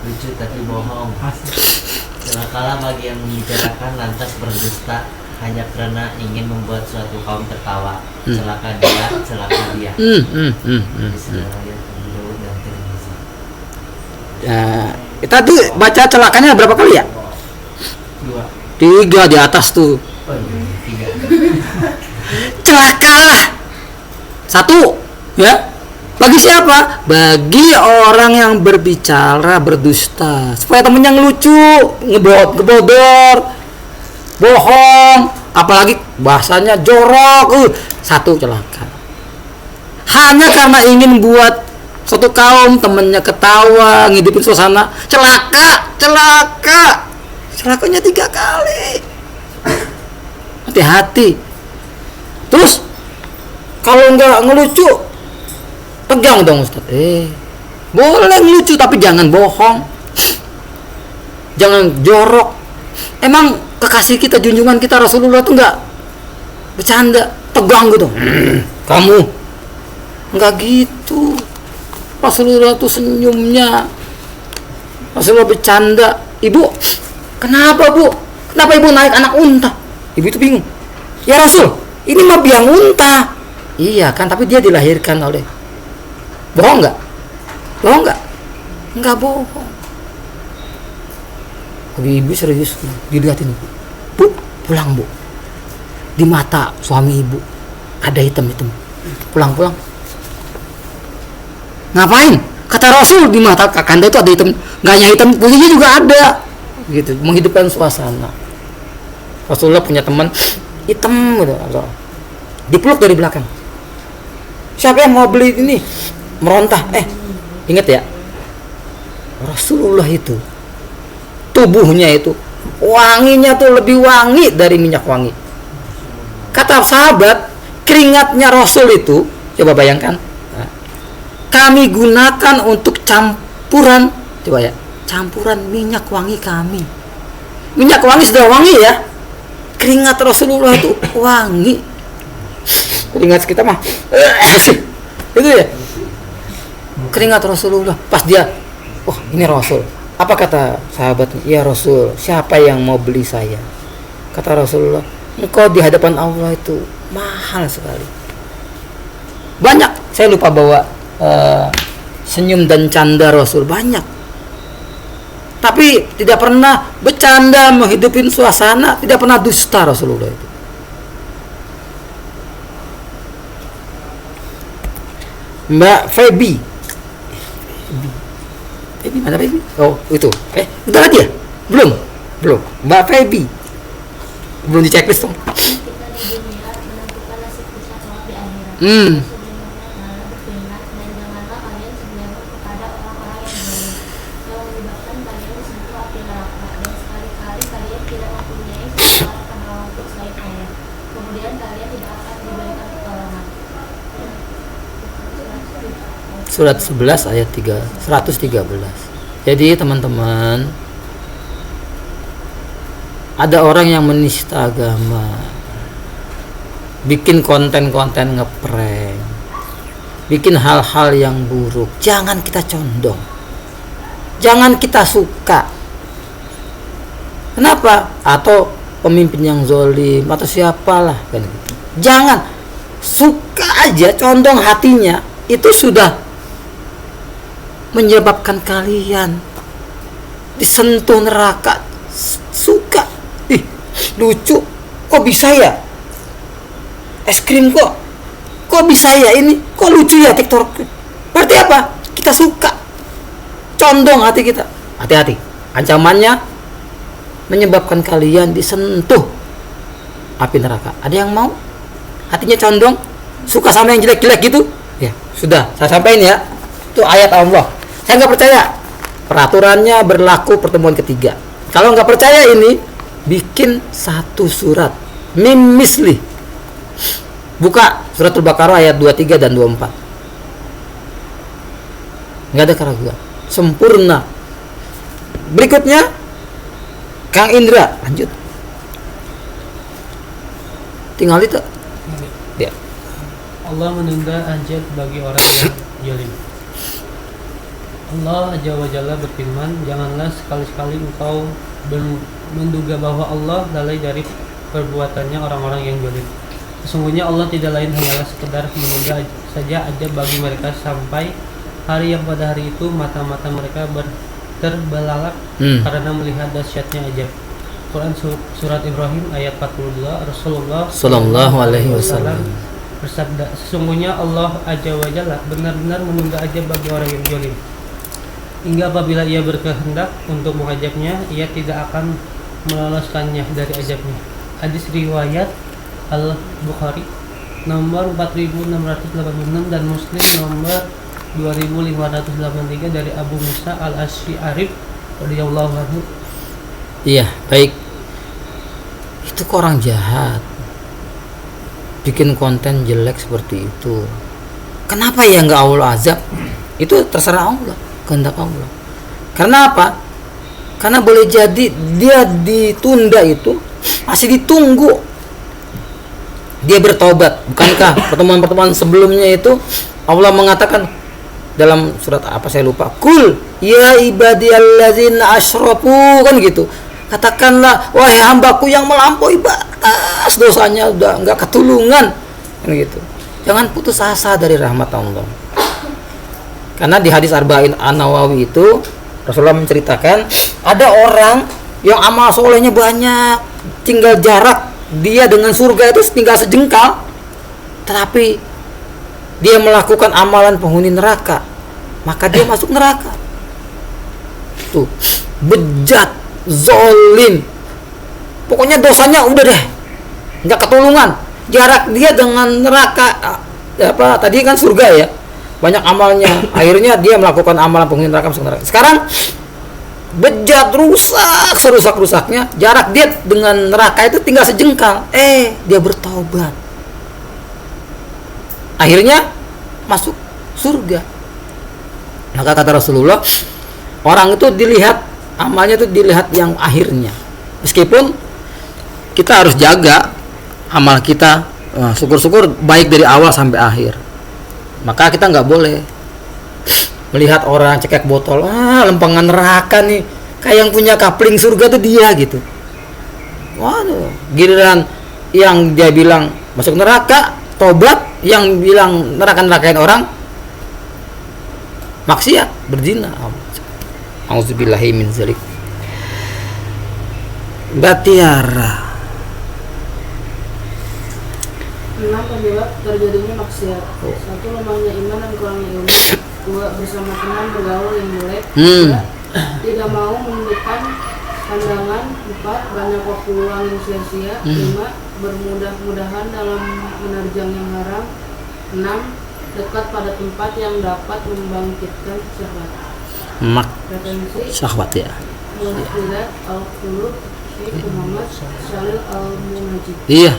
Lucu tapi bohong. Celakalah bagi yang membicarakan lantas berdusta hanya karena ingin membuat suatu kaum tertawa. Celaka dia. Kita tuh baca celakanya berapa kali ya? 2. 3 di atas tuh. 3. Celakalah 1 ya. Bagi siapa? Bagi orang yang berbicara berdusta, supaya temennya ngelucu, ngebodor, bohong, apalagi bahasanya jorok. 1 celaka. Hanya karena ingin buat suatu kaum temennya ketawa, ngidupin suasana. Celakanya 3 kali. Hati-hati. Terus kalau nggak ngelucu, pegang dong Ustaz. Boleh ngelucu tapi jangan bohong, jangan jorok. Emang kekasih kita, junjungan kita Rasulullah tuh nggak bercanda, tegang gitu. Kamu nggak gitu. Rasulullah tuh senyumnya, Rasulullah bercanda. Ibu, kenapa Bu? Kenapa ibu naik anak unta? Ibu itu bingung. Ya Rasul, ini mah biang unta. Iya kan, tapi dia dilahirkan oleh. Bohong nggak? Nggak bohong. Ibu serius, dilihatin Bu, pulang Bu. Di mata suami ibu ada hitam-hitam. Pulang. Ngapain? Kata Rasul di mata kakanda itu ada hitam. Nggak hanya hitam, putihnya juga ada. Gitu, menghidupkan suasana. Rasulullah punya teman hitam gitu. Dipeluk dari belakang. Siapa yang mau beli ini? Merontah. Ingat ya, Rasulullah itu tubuhnya itu wanginya tuh lebih wangi dari minyak wangi. Kata sahabat, keringatnya Rasul itu, coba bayangkan, kami gunakan untuk campuran, coba ya, campuran minyak wangi kami. Minyak wangi sudah wangi ya, keringat Rasulullah itu wangi. Keringat kita mah itu ya, keringat Rasulullah. Pas dia, ini Rasul. Apa kata sahabat? Ya Rasul, siapa yang mau beli saya? Kata Rasulullah, engkau di hadapan Allah itu mahal sekali. Banyak, saya lupa bawa senyum dan canda Rasul banyak. Tapi tidak pernah bercanda, menghidupin suasana, tidak pernah dusta Rasulullah itu. Mbak Feby mana Feby? Oh itu. Udah lagi ya? Belum. Mbak Feby belum di checklist dong. Kita di dunia menentukan nasib kita kelak di akhirat. Sebelumnya berfirman, dan janganlah kalian sebenarnya kepada orang-orang yang zalim, yang menyebabkan kalian disentuh api neraka, dan sekali kemudian kalian tidak akan diberikan pertolongan. Surat 11 ayat 113. Jadi teman-teman, ada orang yang menista agama, bikin konten-konten ngeprank, bikin hal-hal yang buruk. Jangan kita condong, jangan kita suka. Kenapa? Atau pemimpin yang zolim atau siapalah kan gitu. Jangan suka aja, condong hatinya, itu sudah menyebabkan kalian disentuh neraka. Suka, ih lucu, kok bisa ya es krim, kok bisa ya ini, kok lucu ya TikTok. Berarti apa? Kita suka, condong hati kita. Hati-hati, ancamannya menyebabkan kalian disentuh api neraka. Ada yang mau hatinya condong, suka sama yang jelek-jelek gitu? Ya sudah, saya sampaikan ya, itu ayat Allah. Saya nggak percaya, peraturannya berlaku pertemuan ketiga. Kalau nggak percaya ini, bikin satu surat mim misli, buka surat Al-Baqarah ayat 23 dan 24. Nggak ada keraguan, sempurna. Berikutnya Kang Indra, lanjut. Tinggal itu dia. Allah menunda ajal bagi orang yang zalim. Allah Azza wa Jalla berfirman, janganlah sekali-sekali engkau menduga bahwa Allah lalai dari perbuatannya orang-orang yang zalim. Sesungguhnya Allah tidak lain hanyalah sekedar menunda saja ajab bagi mereka sampai hari yang pada hari itu mata-mata mereka terbelalak karena melihat dahsyatnya ajab. Quran surat Ibrahim ayat 42, Rasulullah Sallallahu alaihi wasallam bersabda, sesungguhnya Allah Azza wa Jalla benar-benar menunda ajab bagi orang yang zalim, hingga apabila ia berkehendak untuk mengajabnya, ia tidak akan meloloskannya dari ajabnya. Hadis riwayat Al-Bukhari nomor 4686 dan Muslim nomor 2583 dari Abu Musa Al-Asy'ari radhiyallahu anhu. Iya, baik. Itu kok orang jahat, bikin konten jelek seperti itu. Kenapa ya nggak Allah azab? Itu terserah Allah, kehendak Allah. Karena apa? Karena boleh jadi dia ditunda itu masih ditunggu dia bertobat. Bukankah pertemuan-pertemuan sebelumnya itu Allah mengatakan dalam surat apa saya lupa, kul ya ibadiyallazina asyrafu, kan gitu. Katakanlah wahai hambaku yang melampaui batas dosanya, udah nggak ketulungan, kan gitu. Jangan putus asa dari rahmat Allah. Karena di hadis Arba'in An-Nawawi itu Rasulullah menceritakan ada orang yang amal solehnya banyak, tinggal jarak dia dengan surga itu tinggal sejengkal, tetapi dia melakukan amalan penghuni neraka, maka dia masuk neraka. Tuh, bejat, zolim, pokoknya dosanya udah deh nggak ketulungan. Jarak dia dengan neraka apa tadi kan surga ya, banyak amalnya, akhirnya dia melakukan amalan penghuni neraka, masuk neraka. Sekarang bejat, rusak serusak-rusaknya, jarak dia dengan neraka itu tinggal sejengkal, dia bertaubat, akhirnya masuk surga. Maka kata Rasulullah, orang itu dilihat amalnya itu dilihat yang akhirnya. Meskipun kita harus jaga amal kita, syukur-syukur baik dari awal sampai akhir. Maka kita nggak boleh melihat orang cekek botol, lempengan neraka nih, kayak yang punya kapling surga tuh dia gitu. Waduh, giliran yang dia bilang masuk neraka tobat, yang bilang neraka-nerakain orang maksiat, berzina. Auzubillahi min zalik. Batiara. 6. Penyebab terjadinya maksiat. 1. Lemahnya iman dan kurangnya ilmu. 2. Bersama teman bergaul yang jelek. 3. Tidak mau menundukkan pandangan. 4. Banyak waktu luang yang sia-sia. 5. Bermudah-mudahan dalam menerjang yang haram. 6. Dekat pada tempat yang dapat membangkitkan syahwat. Referensi Syahwat ya. Muhyiddin Al-Qulub Syekh Muhammad Shalil Al-Munajjid. Iya.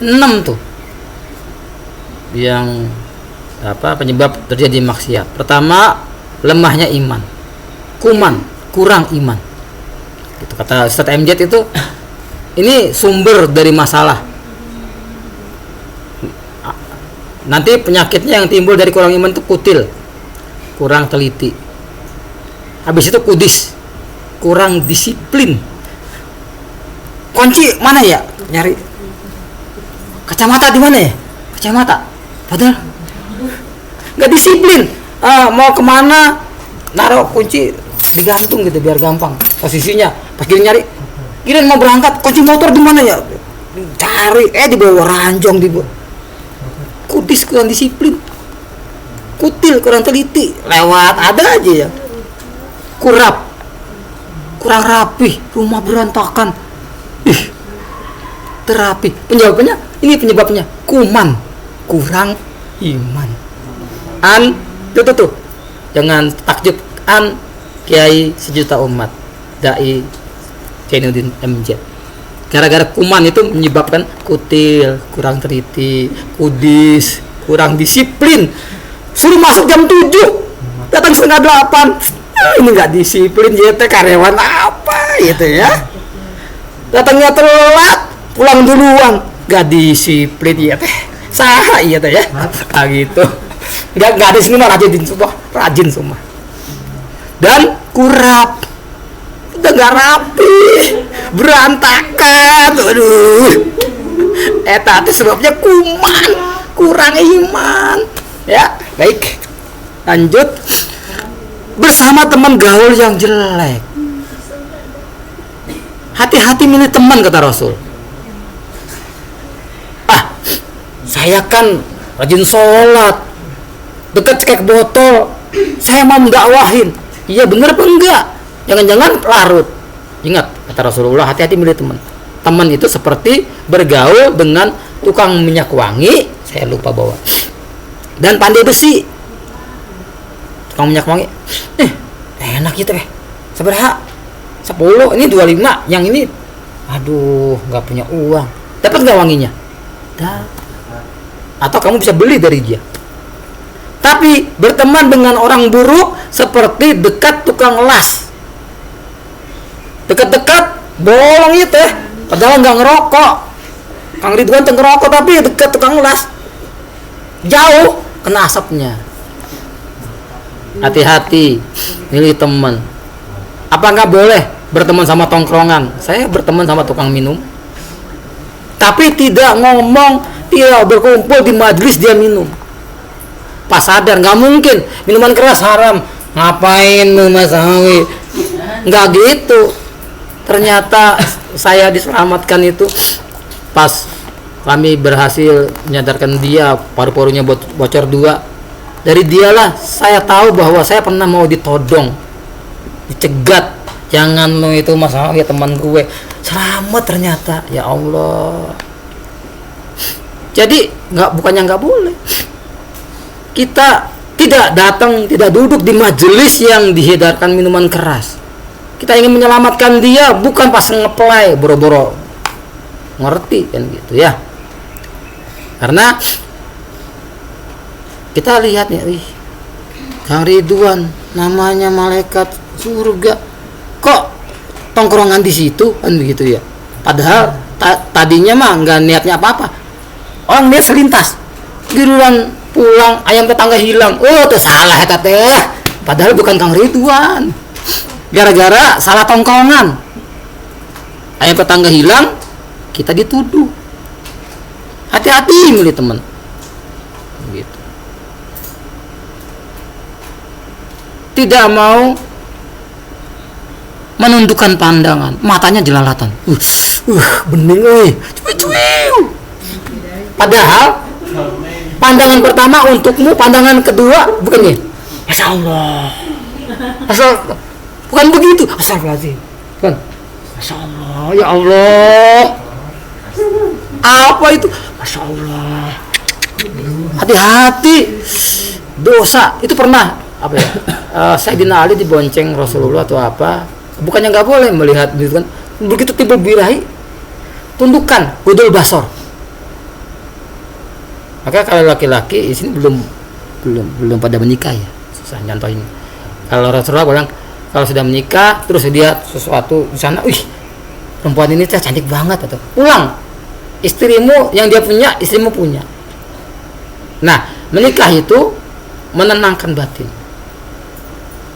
6 tuh yang penyebab terjadi maksiat. Pertama, lemahnya iman. Kurang iman. Gitu kata Ustaz MJ itu. Ini sumber dari masalah. Nanti penyakitnya yang timbul dari kurang iman itu kutil, kurang teliti. Habis itu kudis, kurang disiplin. Kunci mana ya? Nyari kacamata di mana ya? Kacamata. Padahal nggak disiplin. Mau kemana? Naruh kunci digantung gitu biar gampang posisinya. Pas nyari, kira mau berangkat, kunci motor di mana ya? Cari, di bawah ranjang di bawah. Kudis, kurang disiplin. Kutil, kurang teliti. Lewat ada aja ya. Kurang rapih, rumah berantakan. Terapi. Penyebabnya kuman, kurang iman. Tuh. Jangan takjub, Kiai sejuta umat, Dai Zainuddin MJ. Gara-gara kuman itu menyebabkan kutil, kurang teliti, kudis, kurang disiplin. Suruh masuk jam 7, datang setengah 8. Ini nggak disiplin, karyawan apa gitu ya. Datangnya telat, pulang duluan, nggak disiplin saha ya. Gitu. Nggak ada sini mah rajin semua. Dan kurap. Udah nggak rapi, berantakan. Itu sebabnya kuman, kurang iman. Ya, baik. Lanjut. Bersama teman gaul yang jelek. Hati-hati milih teman, kata Rasul. Saya kan rajin sholat, dekat cekek botol, saya mau mendakwahin. Iya bener apa enggak? Jangan-jangan larut. Ingat kata Rasulullah, hati-hati milih teman. Teman itu seperti bergaul dengan tukang minyak wangi, saya lupa bawa, dan pandai besi. Tukang minyak wangi, enak gitu seberapa? 10, ini 25, yang ini aduh nggak punya uang. Dapat nggak wanginya? Atau kamu bisa beli dari dia. Tapi berteman dengan orang buruk seperti dekat tukang las. Dekat-dekat bolong itu padahal nggak ngerokok. Kang Ridwan ngerokok tapi dekat tukang las, jauh kena asapnya. Hati-hati milih teman. Apa nggak boleh berteman sama tongkrongan? Saya berteman sama tukang minum, tapi tidak ngomong, tidak berkumpul di majelis dia minum. Pas sadar nggak mungkin minuman keras haram, ngapain Mas Hawi? Nggak gitu. Ternyata saya diselamatkan itu pas kami berhasil menyadarkan dia, paru-parunya bocor 2. Dari dialah saya tahu bahwa saya pernah mau ditodong, dicegat. Jangan lo itu Mas Hawi, teman gue. Selamat ternyata, ya Allah. Jadi bukannya nggak boleh. Kita tidak datang, tidak duduk di majelis yang diedarkan minuman keras. Kita ingin menyelamatkan dia, bukan pas ngeplay boro-boro ngerti kan gitu ya. Karena kita lihat nih, Kang Ridwan namanya malaikat surga, kok tongkrongan di situ kan begitu ya. Padahal tadinya mah nggak niatnya apa-apa. Orang dia selintas, giliran pulang ayam tetangga hilang. Itu salah teh. Padahal bukan Kang Ridwan. Gara-gara salah tongkrongan, ayam tetangga hilang, kita dituduh. Hati-hati milih teman. Gitu. Tidak mau menundukkan pandangan, matanya jelalatan. Bening Padahal pandangan pertama untukmu, pandangan kedua bukan nih. Masya Allah. Bukan begitu. Astagfirullahaladzim. Bukan. Masya Allah. Ya Allah. Apa itu? Masya Allah. Hati-hati. Dosa. Itu pernah apa ya? Sayyidina Ali dibonceng Rasulullah atau apa? Bukannya nggak boleh melihat gitu kan? Begitu timbul birahi, tundukkan budul basor. Maka kalau laki-laki di sini belum pada menikah ya. Susah contohnya. Kalau Rasulullah bilang kalau sudah menikah terus dia sesuatu di sana, perempuan ini cantik banget, atau pulang, istrimu yang dia punya, istrimu punya. Nah, menikah itu menenangkan batin.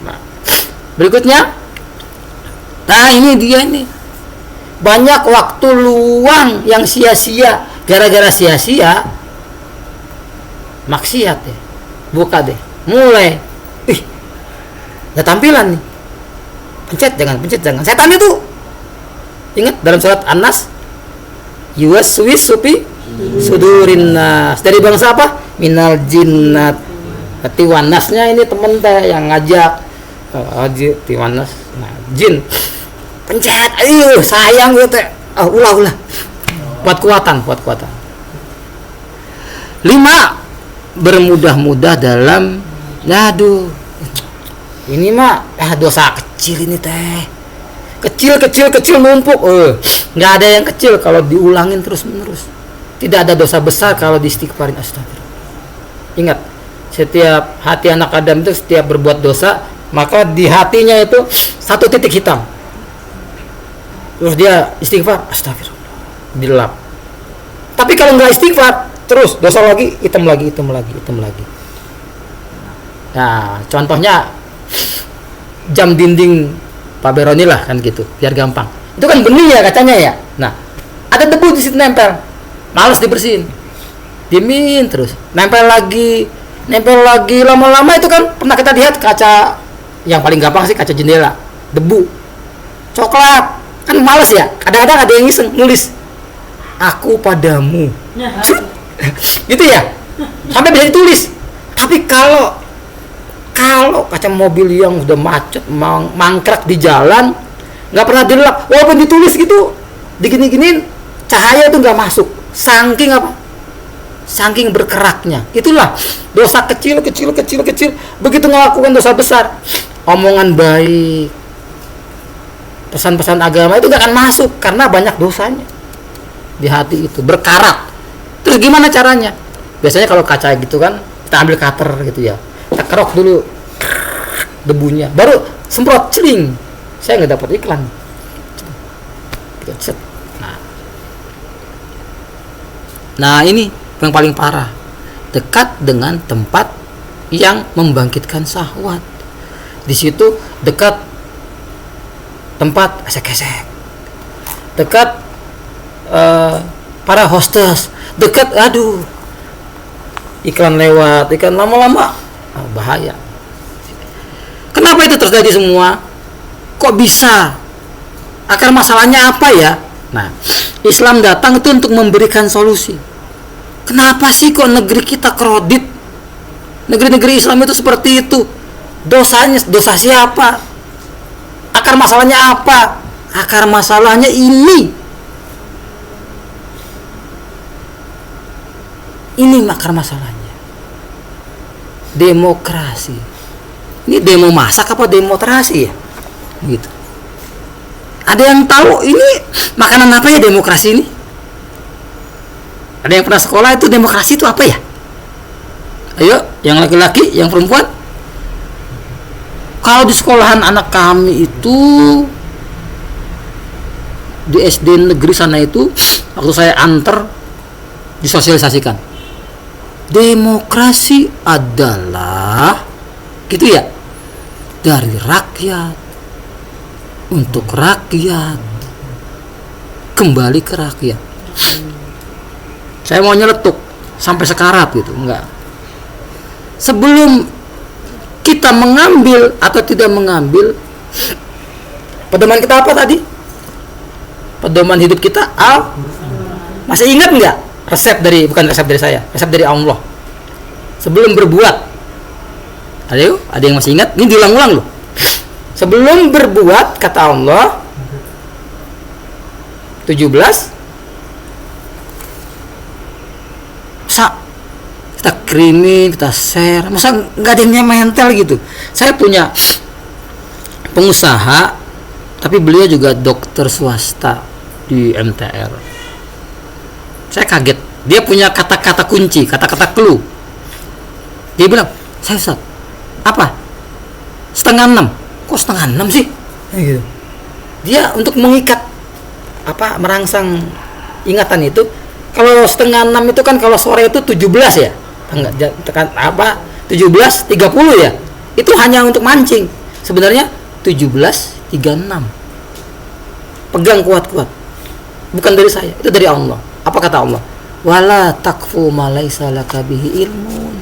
Nah, berikutnya, ini dia nih, banyak waktu luang yang sia-sia, gara-gara sia-sia maksiat deh, buka deh, mulai, ada tampilan nih, pencet jangan, setan itu, ingat dalam surat An-Nas, yuwaswis sufi sudurin nas, dari bangsa apa? Minal jinnat. Tiwanasnya ini temen teh yang ngajak tiwanas, nah jin, pencet, ayo sayang gue teh, ulah, buat kuatan. 5, bermudah-mudah dalam ini mah dosa kecil ini teh, kecil numpuk, nggak ada yang kecil kalau diulangin terus menerus. Tidak ada dosa besar kalau diistighfarin. Astagfirullah. Ingat, setiap hati anak Adam itu setiap berbuat dosa, maka di hatinya itu satu titik hitam. Terus dia istighfar, astagfirullah, dilap. Tapi kalau nggak istighfar, terus dosa lagi, hitam lagi. Nah, contohnya jam dinding Pak Beroni lah kan gitu, biar gampang. Itu kan bening ya kacanya ya. Nah, ada debu di situ nempel, males dibersihin, diemin terus, nempel lagi, lama-lama itu kan pernah kita lihat kaca yang paling gampang sih kaca jendela, debu, coklat, kan males ya. Kadang-kadang ada yang iseng nulis, aku padamu, gitu ya, sampai bisa ditulis. Tapi kalau kaca mobil yang udah macet, mangkrak di jalan, nggak pernah dilap, walaupun ditulis gitu, digini-giniin, cahaya itu nggak masuk, saking berkeraknya. Itulah dosa kecil. Begitu melakukan dosa besar, omongan baik, pesan-pesan agama itu nggak akan masuk karena banyak dosanya di hati itu, berkarat. Terus gimana caranya? Biasanya kalau kaca gitu kan, kita ambil cutter gitu ya, kita kerok dulu debunya, baru semprot, celing. Saya nggak dapat iklan. Nah ini yang paling parah, dekat dengan tempat yang membangkitkan syahwat. Di situ dekat tempat esek-esek, dekat para hostess, dekat iklan lewat, iklan lama-lama, bahaya. Kenapa itu terjadi semua? Kok bisa? Akar masalahnya apa ya? Nah, Islam datang itu untuk memberikan solusi. Kenapa sih kok negeri kita kredit? Negeri-negeri Islam itu seperti itu. Dosa siapa? Akar masalahnya apa? Akar masalahnya ini akar masalahnya. Demokrasi. Ini demo masak apa demokrasi ya? Gitu. Ada yang tahu ini makanan apa ya demokrasi ini? Ada yang pernah sekolah itu demokrasi itu apa ya? Ayo, yang laki-laki, yang perempuan. Kalau di sekolahan anak kami itu di SD negeri sana itu, waktu saya antar disosialisasikan. Demokrasi adalah gitu ya, dari rakyat, untuk rakyat, kembali ke rakyat. Saya mau nyeletuk sampai sekarat gitu, enggak. Sebelum kita mengambil atau tidak mengambil, pedoman kita apa tadi? Pedoman hidup kita masih ingat enggak? Bukan resep dari saya, resep dari Allah. Sebelum berbuat, ada yang masih ingat? Ini diulang-ulang loh. Sebelum berbuat, kata Allah 17, masa kita kirimin, kita share, masa nggak ada yang mental gitu. Saya punya pengusaha, tapi beliau juga dokter swasta di MTR. Saya kaget Dia punya kata-kata kunci, kata-kata clue. Dia bilang, saya Ustaz, apa? 5:30. Kok 5:30 sih? Gitu. Dia untuk mengikat merangsang ingatan itu. Kalau 5:30 itu kan kalau sore itu 17 ya. Tekan 17:30 ya. Itu hanya untuk mancing. Sebenarnya 17:36. Pegang kuat-kuat. Bukan dari saya, itu dari Allah. Apa kata Allah? Wala takfu ma laisa laka bihi ilmun.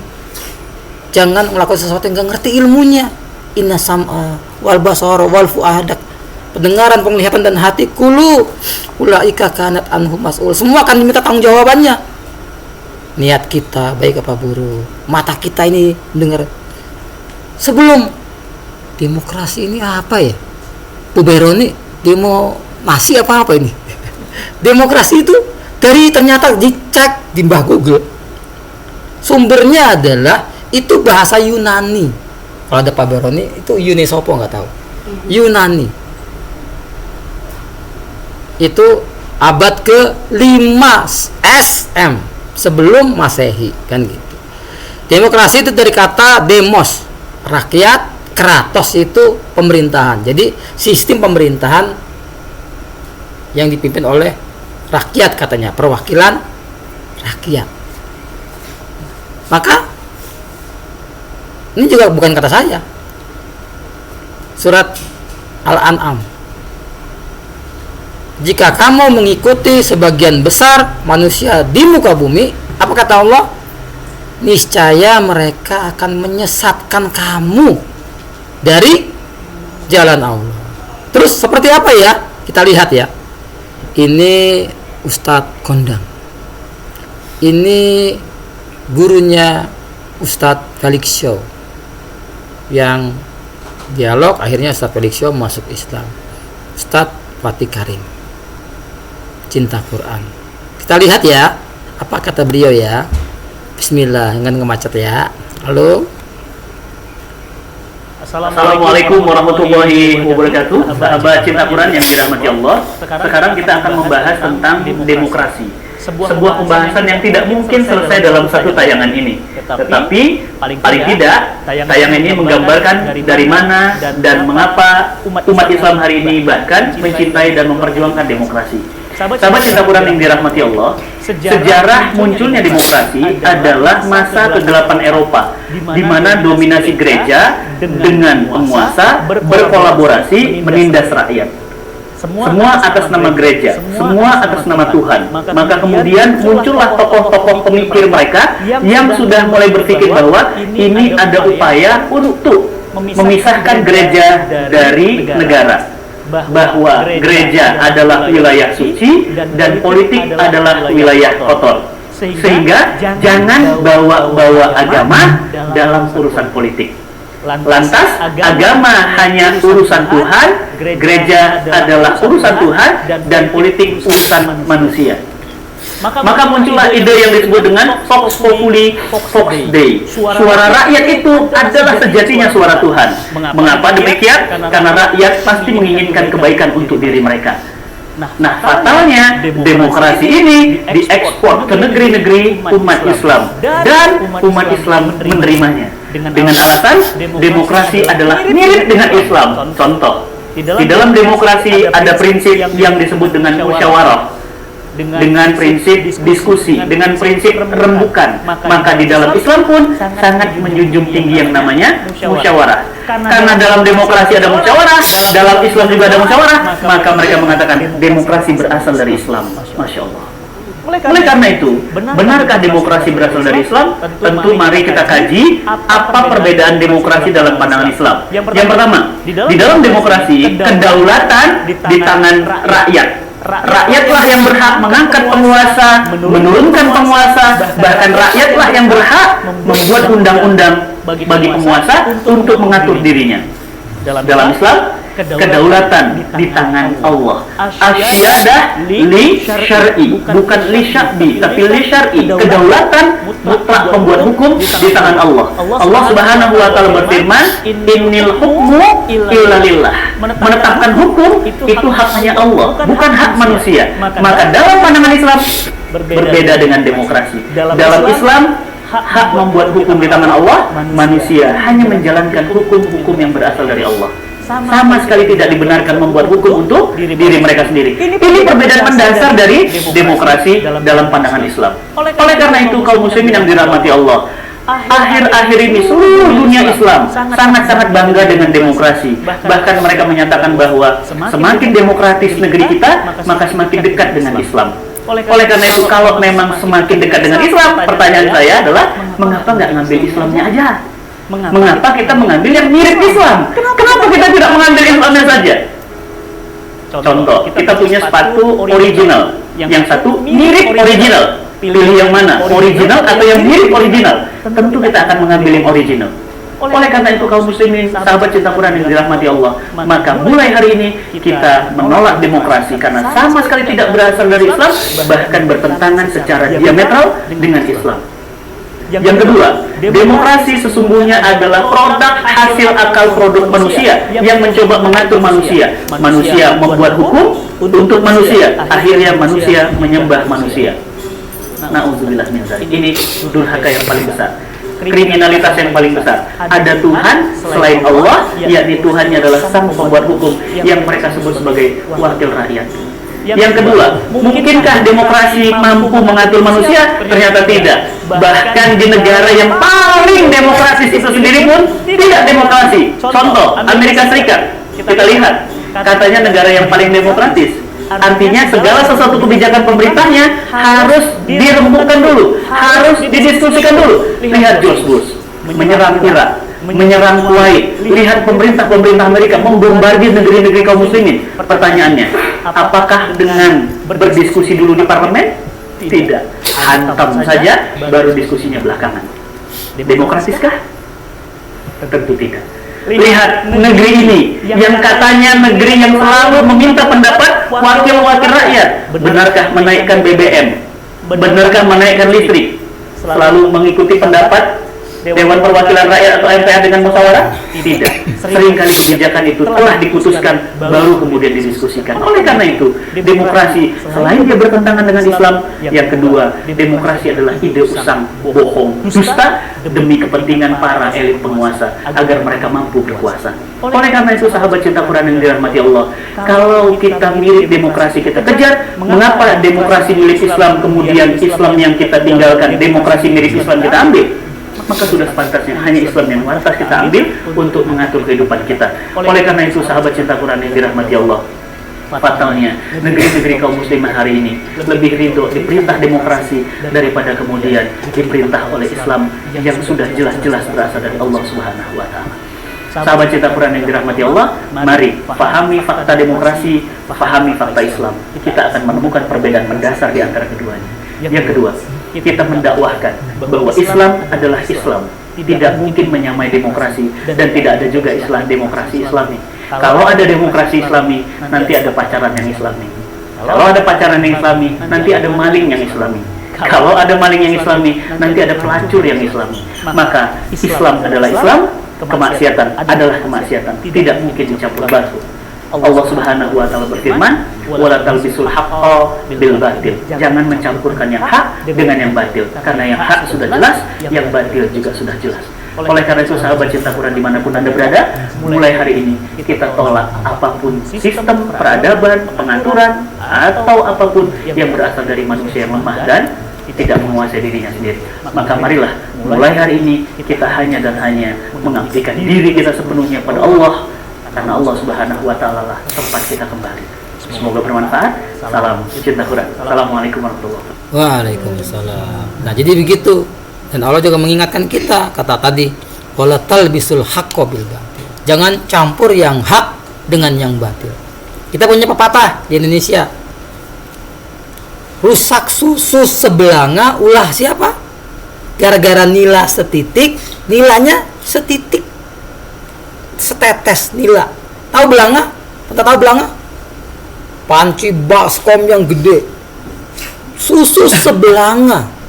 Jangan melakukan sesuatu yang enggak ngerti ilmunya. Inna sam'a wal basara wal fu'adak. Pendengaran, penglihatan dan hati ulaika kanat anhu mas'ul. Semua akan diminta tanggung jawabannya. Niat kita baik apa buruk. Mata kita ini dengar. Sebelum demokrasi ini apa ya? Bu Beroni, demo masih apa ini? Demokrasi itu ternyata dicek di Mbah Google. Sumbernya adalah itu bahasa Yunani. Kalau ada Pak Beroni itu Yuni sopo nggak tahu. Yunani. Itu abad ke-5 SM sebelum Masehi kan gitu. Demokrasi itu dari kata demos, rakyat, kratos itu pemerintahan. Jadi sistem pemerintahan yang dipimpin oleh rakyat katanya, perwakilan rakyat. Maka ini juga bukan kata saya. Surat Al-An'am. Jika kamu mengikuti sebagian besar manusia di muka bumi, apa kata Allah? Niscaya mereka akan menyesatkan kamu dari jalan Allah. Terus seperti apa ya? Kita lihat ya. Ini Ustadz Kondang. Ini gurunya Ustadz Felix Shaw. Yang dialog akhirnya Ustadz Felix Shaw masuk Islam. Ustadz Fatih Karim, cinta Quran. Kita lihat ya, apa kata beliau ya. Bismillah, jangan ngemacet ya. Halo. Assalamualaikum warahmatullahi wabarakatuh. Sahabat cinta Quran yang dirahmati Allah. Sekarang kita akan membahas tentang demokrasi. Sebuah pembahasan yang tidak mungkin selesai dalam satu tayangan ini. Tetapi paling tidak tayangan ini menggambarkan dari mana dan mengapa umat Islam hari ini bahkan mencintai dan memperjuangkan demokrasi. Sahabat cinta Quran yang dirahmati Allah, sejarah munculnya demokrasi adalah masa kegelapan Eropa, di mana dominasi gereja dengan penguasa berkolaborasi menindas rakyat. Semua atas nama gereja, semua atas nama Tuhan. Maka kemudian muncullah tokoh-tokoh pemikir mereka yang sudah mulai berpikir bahwa ini ada upaya untuk memisahkan gereja dari negara, bahwa gereja adalah wilayah suci dan politik adalah wilayah kotor. Sehingga jangan bawa-bawa agama dalam urusan politik. Lantas agama hanya urusan Tuhan, gereja adalah urusan Tuhan, dan politik urusan manusia. Maka muncullah ide yang disebut dengan Vox Populi, Vox Dei. Suara rakyat itu adalah sejatinya suara Tuhan. Mengapa demikian? Karena rakyat pasti menginginkan kebaikan untuk diri mereka. Nah, fatalnya demokrasi ini diekspor ke negeri-negeri umat Islam, dan umat Islam menerimanya dengan alasan demokrasi adalah mirip dengan Islam. Contoh, di dalam demokrasi ada prinsip yang disebut dengan musyawarah, dengan prinsip diskusi, dengan prinsip rembukan. Maka di dalam Islam pun sangat menjunjung tinggi yang namanya musyawarah. Karena dalam demokrasi ada musyawarah, dalam Islam juga ada musyawarah, maka mereka mengatakan demokrasi berasal dari Islam. Masya Allah. Oleh karena itu, benarkah demokrasi berasal dari Islam? Tentu mari kita kaji apa perbedaan demokrasi dalam pandangan Islam. Yang pertama, di dalam demokrasi kedaulatan di tangan rakyat. Rakyatlah yang berhak mengangkat penguasa, menurunkan penguasa, bahkan rakyatlah yang berhak membuat undang-undang bagi penguasa untuk mengatur dirinya. Dalam Islam, kedaulatan di tangan Allah. Asyadah li syar'i, bukan li sya'bi, tapi li syar'i. Kedaulatan mutlak pembuat hukum di tangan Allah. Allah Subhanahu wa taala berfirman, "Innil hukmu illa lillah." Menetapkan hukum itu hak hanya Allah, bukan hak manusia. Maka dalam pandangan Islam, berbeda dengan demokrasi. Dalam Islam, hak membuat hukum di tangan Allah, manusia hanya menjalankan hukum-hukum yang berasal dari Allah. Sama sekali tidak dibenarkan membuat hukum untuk diri mereka sendiri. Ini perbedaan mendasar dari demokrasi dalam pandangan Islam. Oleh karena itu, kaum muslimin yang dirahmati Allah, akhir-akhir ini seluruh dunia Islam sangat-sangat bangga dengan demokrasi. Bahkan mereka menyatakan bahwa semakin demokratis negeri kita, maka semakin dekat dengan Islam. Oleh karena itu, kalau memang semakin dekat dengan Islam, pertanyaan saya adalah, mengapa nggak ngambil Islamnya aja? Mengapa kita mengambil yang mirip Islam? Kenapa kita tidak mengambil Islamnya saja? Contoh, kita punya sepatu original, yang satu mirip original. Pilih yang mana? Original atau yang mirip original? Tentu kita akan mengambil yang original. Oleh karena itu, kaum muslimin, sahabat cinta Quran yang dirahmati Allah, maka mulai hari ini kita menolak demokrasi karena sama sekali tidak berasal dari Islam, bahkan bertentangan secara diametral dengan Islam. Yang kedua, demokrasi sesungguhnya adalah produk hasil akal produk manusia yang mencoba mengatur manusia. Manusia membuat hukum untuk manusia, akhirnya manusia menyembah manusia. Na'udzubillah min dzalik. Ini durhaka yang paling besar, kriminalitas yang paling besar. Ada Tuhan selain Allah, yakni Tuhannya adalah sang pembuat hukum yang mereka sebut sebagai wakil rakyat. Yang kedua, mungkinkah demokrasi mampu mengatur manusia? Ternyata tidak. Bahkan di negara yang paling demokratis itu sendiri pun tidak demokrasi. Contoh, Amerika Serikat. Kita lihat, katanya negara yang paling demokratis. Artinya segala sesuatu kebijakan pemerintahnya harus dirembukkan dulu, harus didiskusikan dulu. Lihat George Bush menyerang Irak, menyerang Kuwait. Lihat pemerintah Amerika membombardir negeri-negeri kaum muslimin. Pertanyaannya, apakah dengan berdiskusi dulu di parlemen? Tidak, hantam saja, baru diskusinya belakangan. Demokrasiskah? Tentu tidak. Lihat negeri ini yang katanya negeri yang selalu meminta pendapat wakil-wakil rakyat. Benarkah menaikkan BBM? Benarkah menaikkan listrik? Selalu mengikuti pendapat Dewan Perwakilan Rakyat atau MPR dengan musyawarah? Tidak. Seringkali kebijakan itu telah diputuskan, baru kemudian didiskusikan. Oleh karena itu, demokrasi selain dia bertentangan dengan Islam, yang kedua, demokrasi adalah ide usang, bohong, dusta demi kepentingan para elit penguasa agar mereka mampu berkuasa. Oleh karena itu, sahabat cinta Quran yang dirahmati Allah, kalau kita mirip demokrasi kita kejar, mengapa demokrasi milik Islam kemudian Islam yang kita tinggalkan, demokrasi mirip Islam kita ambil? Maka sudah sepantasnya hanya Islam yang pantas kita ambil untuk mengatur kehidupan kita. Oleh karena itu, sahabat cinta Quran yang dirahmati Allah, fatalnya negeri-negeri kaum muslimah hari ini lebih ridho diperintah demokrasi daripada kemudian diperintah oleh Islam yang sudah jelas-jelas berasal dari Allah Subhanahu wa Ta'ala. Sahabat cinta Quran yang dirahmati Allah, mari pahami fakta demokrasi, pahami fakta Islam. Kita akan menemukan perbedaan mendasar di antara keduanya. Yang kedua, kita mendakwahkan bahwa Islam adalah Islam, tidak mungkin menyamai demokrasi, dan tidak ada juga demokrasi Islami. Kalau ada demokrasi Islami, nanti ada pacaran yang Islami. Kalau ada pacaran yang Islami, nanti ada maling yang Islami. Kalau ada maling yang Islami, nanti ada pelacur yang Islami. Maka Islam adalah Islam, kemaksiatan adalah kemaksiatan, tidak mungkin dicampur baur. Allah Subhanahu wa Ta'ala berfirman, wala talbisul haqqa bil batil. Jangan mencampurkan yang hak dengan yang batil, karena yang hak sudah jelas, yang batil juga sudah jelas. Oleh karena itu, sahabat cinta Quran dimanapun Anda berada, mulai hari ini kita tolak apapun sistem peradaban, pengaturan, atau apapun yang berasal dari manusia yang lemah dan tidak menguasai dirinya sendiri. Maka marilah mulai hari ini kita hanya dan hanya mengabdikan diri kita sepenuhnya pada Allah, karena Allah Subhanahu wa Ta'ala lah tempat kita kembali. Semoga bermanfaat. Salam cinta Quran. Assalamualaikum warahmatullahi wabarakatuh. Waalaikumsalam. Nah, jadi begitu. Dan Allah juga mengingatkan kita, kata tadi, wala talbisul haqqo bil batil. Jangan campur yang hak dengan yang batil. Kita punya pepatah di Indonesia. Rusak susu sebelanga, ulah siapa? Gara-gara nila setitik, nilanya setitik. Setetes nila. Tahu belanga? Kita tahu belanga? Panci baskom yang gede. Susu sebelanga.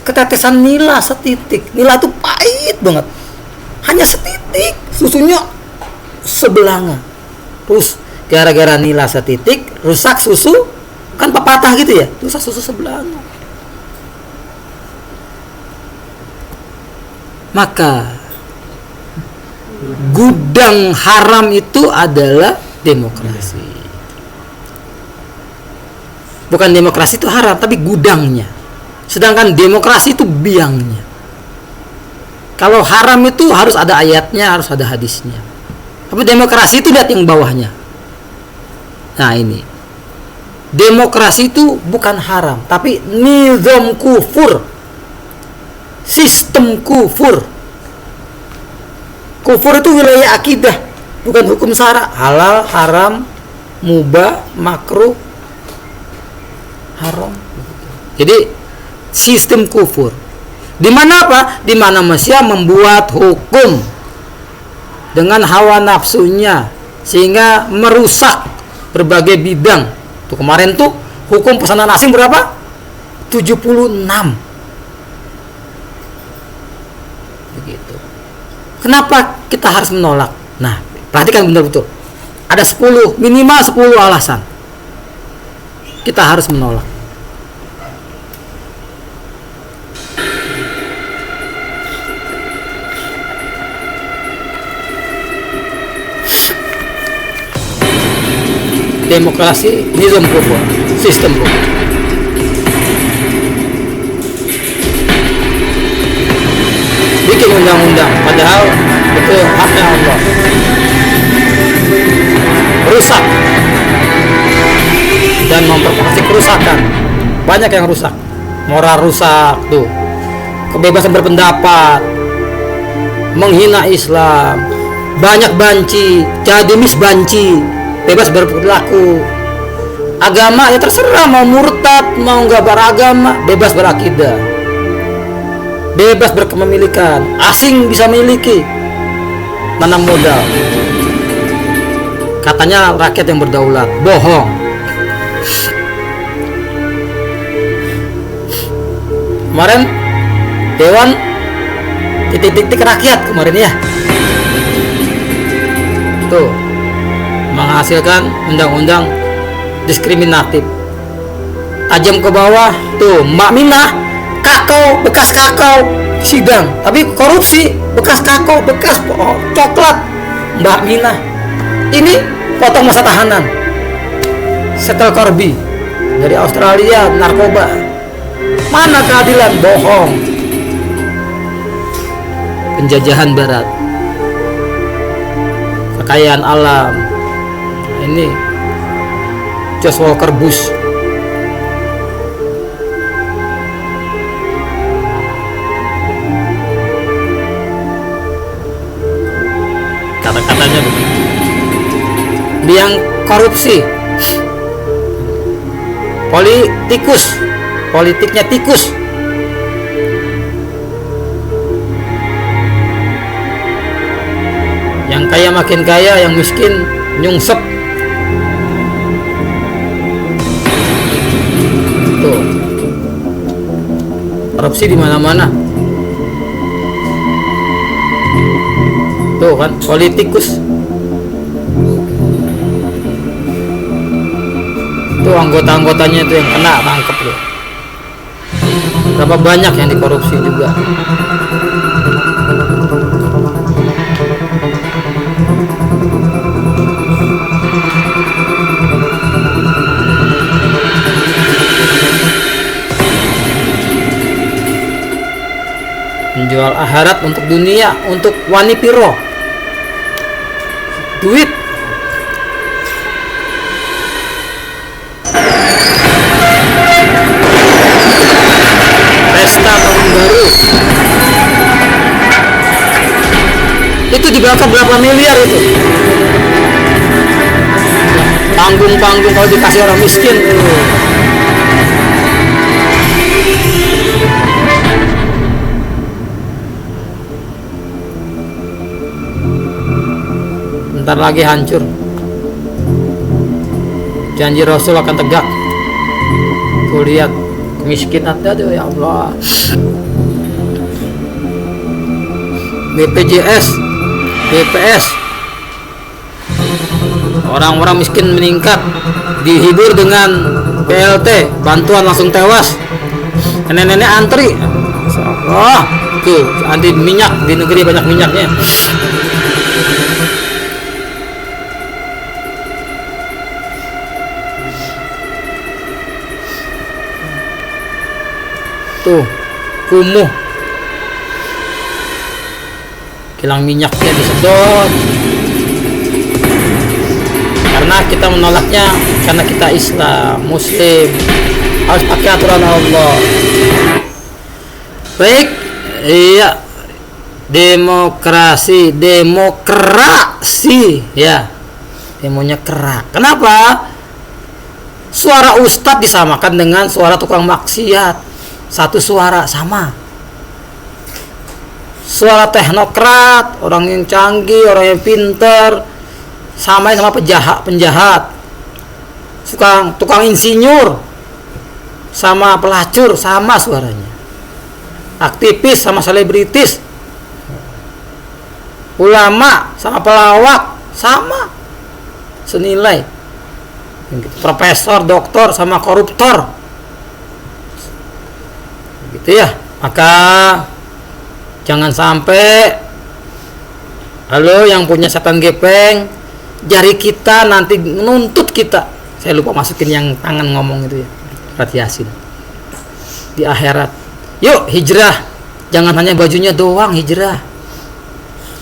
Ketetesan nila setitik. Nila itu pahit banget. Hanya setitik. Susunya sebelanga. Terus gara-gara nila setitik rusak susu Kan pepatah gitu ya, dosa susu sebelah anak. Maka gudang haram itu adalah demokrasi. Bukan demokrasi itu haram, tapi gudangnya. Sedangkan demokrasi itu biangnya. Kalau haram itu harus ada ayatnya, harus ada hadisnya. Tapi demokrasi itu lihat yang bawahnya. Nah ini, demokrasi itu bukan haram, tapi nizam kufur, sistem kufur. Kufur itu wilayah akidah, bukan hukum syara. Halal, haram, mubah, makruh, haram. Jadi sistem kufur. Di mana apa? Di mana manusia membuat hukum dengan hawa nafsunya sehingga merusak berbagai bidang. Tuh kemarin tuh hukum pesanan asing berapa? 76. Begitu. Kenapa kita harus menolak? Nah, perhatikan benar-betul. Ada 10, minimal 10 alasan kita harus menolak. Demokrasi, nizam kufur, sistem kufur. Bikin undang-undang, padahal itu haknya Allah. Rusak dan memperprovokasi kerusakan. Banyak yang rusak, moral rusak tuh, kebebasan berpendapat, menghina Islam, banyak banci, jadi misbanci. Bebas berperilaku, agama ya terserah, mau murtad, mau nggak beragama, bebas berakidah, bebas berkepemilikan, asing bisa miliki, tanam modal. Katanya rakyat yang berdaulat, bohong. Kemarin Dewan titik-titik rakyat kemarin ya, tuh menghasilkan undang-undang diskriminatif, tajam ke bawah. Tuh Mbak Minah, kakao, bekas kakao sidang, tapi korupsi, bekas kakao, bekas coklat. Mbak Minah ini potong masa tahanan. Setel Corby dari Australia, narkoba. Mana keadilan? Bohong. Penjajahan barat, kekayaan alam. Ini George Walker Bush. Kata-katanya begitu. Biang korupsi, politikus, politiknya tikus. Yang kaya makin kaya, yang miskin nyungsep. Tuh, korupsi di mana-mana. Tuh kan, politikus. Tuh anggota-anggotanya itu yang kena tangkep loh. Berapa banyak yang dikorupsi juga. Menjual akhirat untuk dunia, untuk wani piro, duit. Pesta tahun baru itu dibakar berapa miliar itu. Panggung-panggung kalau dikasih orang miskin. Bentar lagi hancur. Janji Rasul akan tegak. Tuh lihat kemiskinan tadi, ya Allah. BPJS, BPS, orang-orang miskin meningkat, dihibur dengan PLT, bantuan langsung tewas. Nenek-nenek antri. Wah, tuh anti minyak, di negeri banyak minyaknya. Tuh, kumuh. Kilang minyaknya disedot. Karena kita menolaknya, karena kita Islam, Muslim, harus pakai aturan Allah. Baik, iya, demokrasi, ya, demonya kerak. Kenapa? Suara ustadz disamakan dengan suara tukang maksiat, satu suara sama. Suara teknokrat, orang yang canggih, orang yang pinter, sama penjahat, tukang insinyur, sama pelacur, sama suaranya. Aktivis sama selebritis, ulama sama pelawak, sama senilai. Profesor, doktor sama koruptor, gitu ya. Maka jangan sampai lalu yang punya setan gepeng jari kita nanti menuntut kita. Saya lupa masukin yang tangan ngomong itu ya, surat Yasin. Di akhirat, yuk hijrah, jangan hanya bajunya doang hijrah,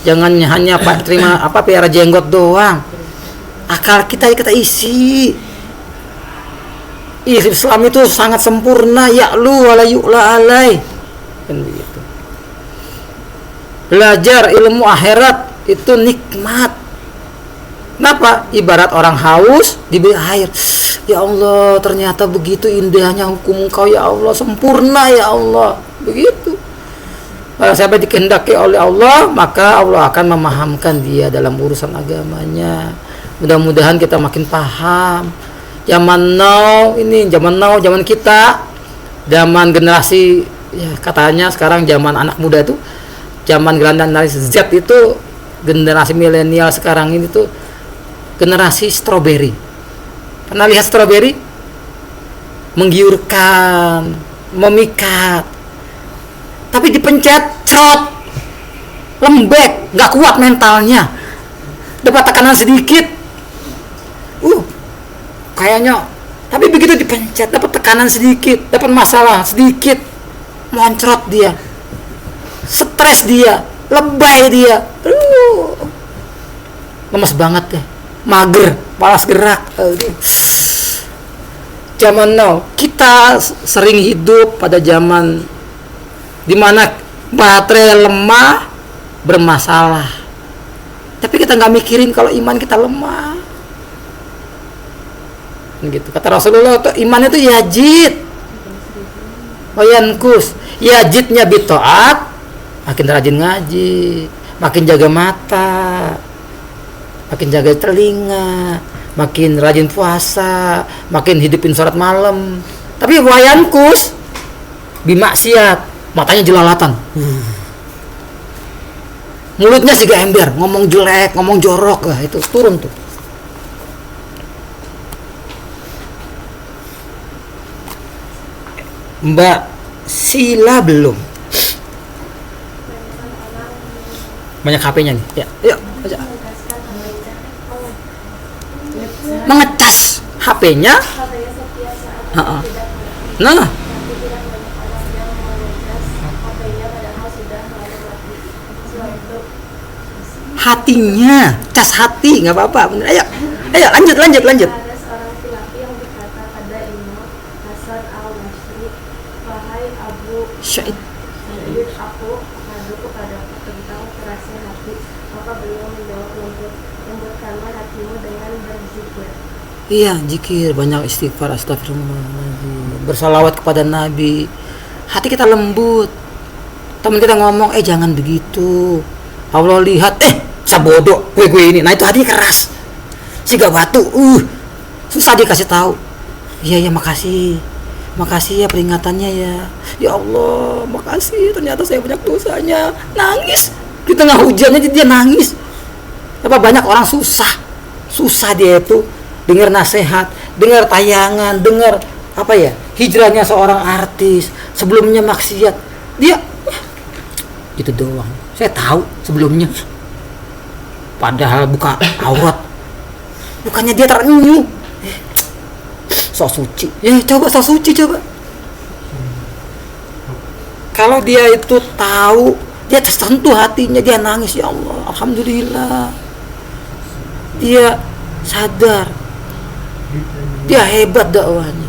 jangan hanya terima piara jenggot doang. Akal kita isi. Islam itu sangat sempurna, ya'lu wala yu'la alai, kan begitu. Belajar ilmu akhirat itu nikmat. Kenapa? Ibarat orang haus diberi air. Ya Allah, ternyata begitu indahnya hukum Engkau ya Allah, sempurna ya Allah. Begitu. Kalau siapa dikehendaki oleh Allah, maka Allah akan memahamkan dia dalam urusan agamanya. Mudah-mudahan kita makin paham. Zaman now, zaman kita, zaman generasi, ya katanya sekarang zaman anak muda itu, zaman generasi Z itu, generasi milenial sekarang ini tuh generasi strawberry. Pernah lihat strawberry? Menggiurkan, memikat, tapi dipencet, cerot, lembek, nggak kuat mentalnya, dapat tekanan sedikit, kayaknya, tapi begitu dipencet, dapat tekanan sedikit, dapat masalah sedikit, moncrot dia, stres dia, lebay dia, lemas banget deh, mager, malas gerak. Zaman now, kita sering hidup pada zaman dimana baterai lemah, bermasalah, tapi kita nggak mikirin kalau iman kita lemah. Gitu kata Rasulullah, iman itu yajid wayankus. Yajidnya bitoat, makin rajin ngaji, makin jaga mata, makin jaga telinga, makin rajin puasa, makin hidupin sholat malam. Tapi wayankus bimaksiat, matanya jelalatan, mulutnya juga ember, ngomong jelek, ngomong jorok, lah itu turun tuh. Mbak Sila belum. Banyak HP-nya nih. Ya, yuk baca. Mengecas HP-nya. Nah, hatinya, cas hati, nggak apa-apa. Bener. Ayo, lanjut. Ada seorang laki-laki yang berkata pada Imam Hasan al-Basri, wahai Abu Syahid, aku mengadu kepadaku tentang kerasnya hati. Maka beliau menjawab, lembutkanlah hatimu dengan berzikir. iya, zikir, banyak istighfar, astagfirullahaladzim, bersalawat kepada Nabi. Hati kita lembut. Teman kita ngomong, jangan begitu, Allah lihat, sabodo gue ini. Nah itu hati keras, siga batu, susah dikasih tahu. Iya makasih ya peringatannya ya. Ya Allah, makasih, ternyata saya banyak dosanya. Nangis di tengah hujannya, dia nangis. Apa banyak orang susah dia itu dengar nasihat, dengar tayangan, dengar hijrahnya seorang artis, sebelumnya maksiat. Dia itu doang. Saya tahu sebelumnya. Padahal buka aurat. Bukannya dia terenyuh. Sok suci. Coba sok suci coba. Kalau dia itu tahu, dia tersentuh hatinya, dia nangis, ya Allah, alhamdulillah. Dia sadar. Dia hebat dakwahnya.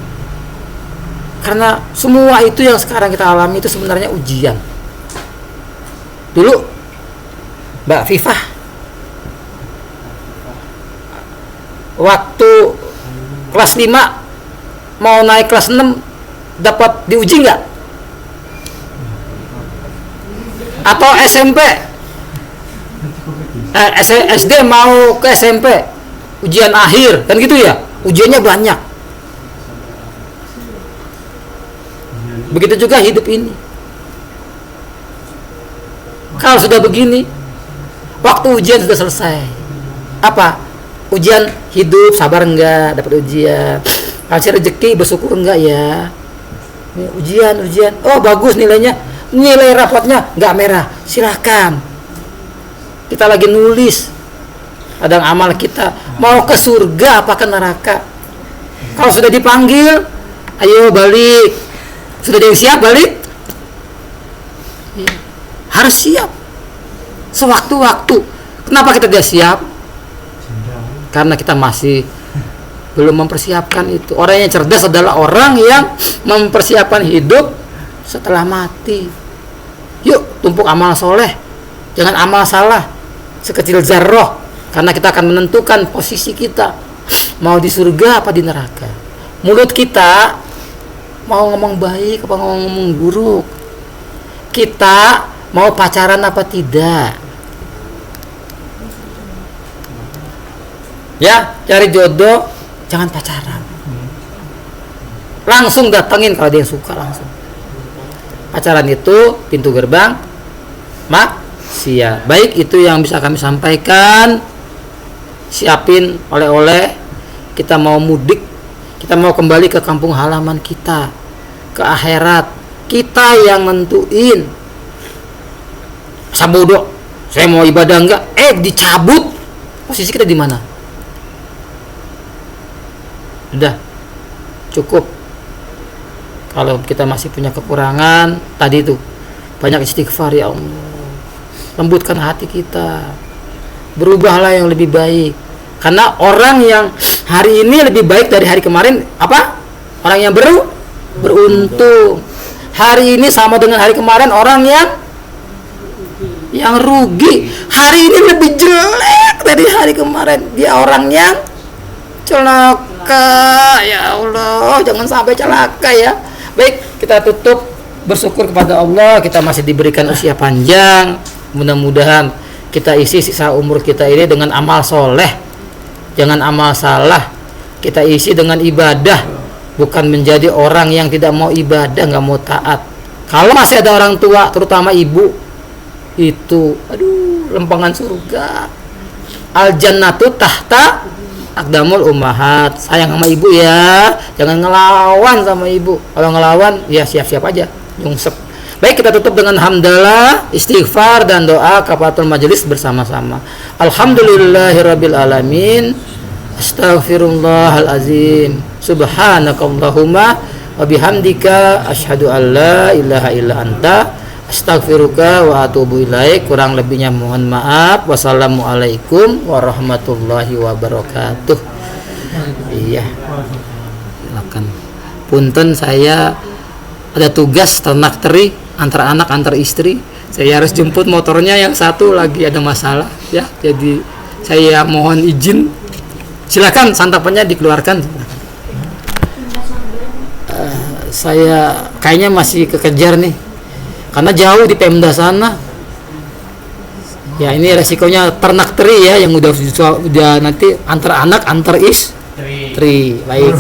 Karena semua itu yang sekarang kita alami itu sebenarnya ujian. Dulu Mbak Fifah waktu kelas 5 mau naik kelas 6 dapat diuji nggak? Atau SMP SD mau ke SMP ujian akhir kan gitu ya, ujiannya banyak. Begitu juga hidup ini. Kalau sudah begini, waktu ujian sudah selesai. Apa? Ujian hidup, sabar enggak dapat ujian. Kasih rezeki, bersyukur enggak ya. Ujian. Oh bagus nilainya, nilai rapotnya enggak merah. Silahkan. Kita lagi nulis kadang amal kita mau ke surga apa ke neraka. Kalau sudah dipanggil, ayo balik. Sudah ada yang siap balik? Harus siap sewaktu-waktu. Kenapa kita tidak siap? Karena kita masih belum mempersiapkan itu. Orang yang cerdas adalah orang yang mempersiapkan hidup setelah mati. Yuk tumpuk amal soleh, jangan amal salah sekecil zarroh, karena kita akan menentukan posisi kita mau di surga apa di neraka. Mulut kita mau ngomong baik apa ngomong buruk, kita mau pacaran apa tidak. Ya, cari jodoh jangan pacaran, langsung datangin kalau dia suka langsung. Pacaran itu pintu gerbang maksiat. Baik, itu yang bisa kami sampaikan. Siapin oleh-oleh, kita mau mudik, kita mau kembali ke kampung halaman kita, ke akhirat. Kita yang nentuin. Sabodo, saya mau ibadah enggak? Dicabut. Posisi kita di mana? Udah cukup. Kalau kita masih punya kekurangan tadi itu, banyak istighfar, ya Allah. Lembutkan hati kita. Berubahlah yang lebih baik. Karena orang yang hari ini lebih baik dari hari kemarin apa? Orang yang beruntung. Hari ini sama dengan hari kemarin orang yang rugi. Hari ini lebih jelek dari hari kemarin. Dia orang yang celaka. Ya Allah, jangan sampai celaka ya. Baik, kita tutup bersyukur kepada Allah, kita masih diberikan usia panjang. Mudah-mudahan kita isi sisa umur kita ini dengan amal soleh, jangan amal salah. Kita isi dengan ibadah, bukan menjadi orang yang tidak mau ibadah, nggak mau taat. Kalau masih ada orang tua, terutama ibu, itu lempengan surga. Al jannatu tahta aqdamul ummahat. Sayang sama ibu ya, jangan ngelawan sama ibu. Kalau ngelawan ya siap-siap aja nyungsep. Baik, kita tutup dengan hamdalah, istighfar dan doa kafaratul majelis bersama-sama. Alhamdulillahirabbil alamin. Astaghfirullahalazim. Subhanakallahumma wa bihamdika asyhadu an la ilaha illa anta astaghfiruka wa atubu ilaik. Kurang lebihnya mohon maaf. Wassalamualaikum warahmatullahi wabarakatuh. Iya. Silakan. Punten, saya ada tugas ternak teri antara anak antar istri. Saya harus jemput motornya, yang satu lagi ada masalah ya. Jadi saya mohon izin. Silakan santapannya dikeluarkan. Saya kayaknya masih kekejar nih. Karena jauh di Pemda sana. Ya ini resikonya ternak teri ya, yang udah nanti antar anak antar istri. Baik.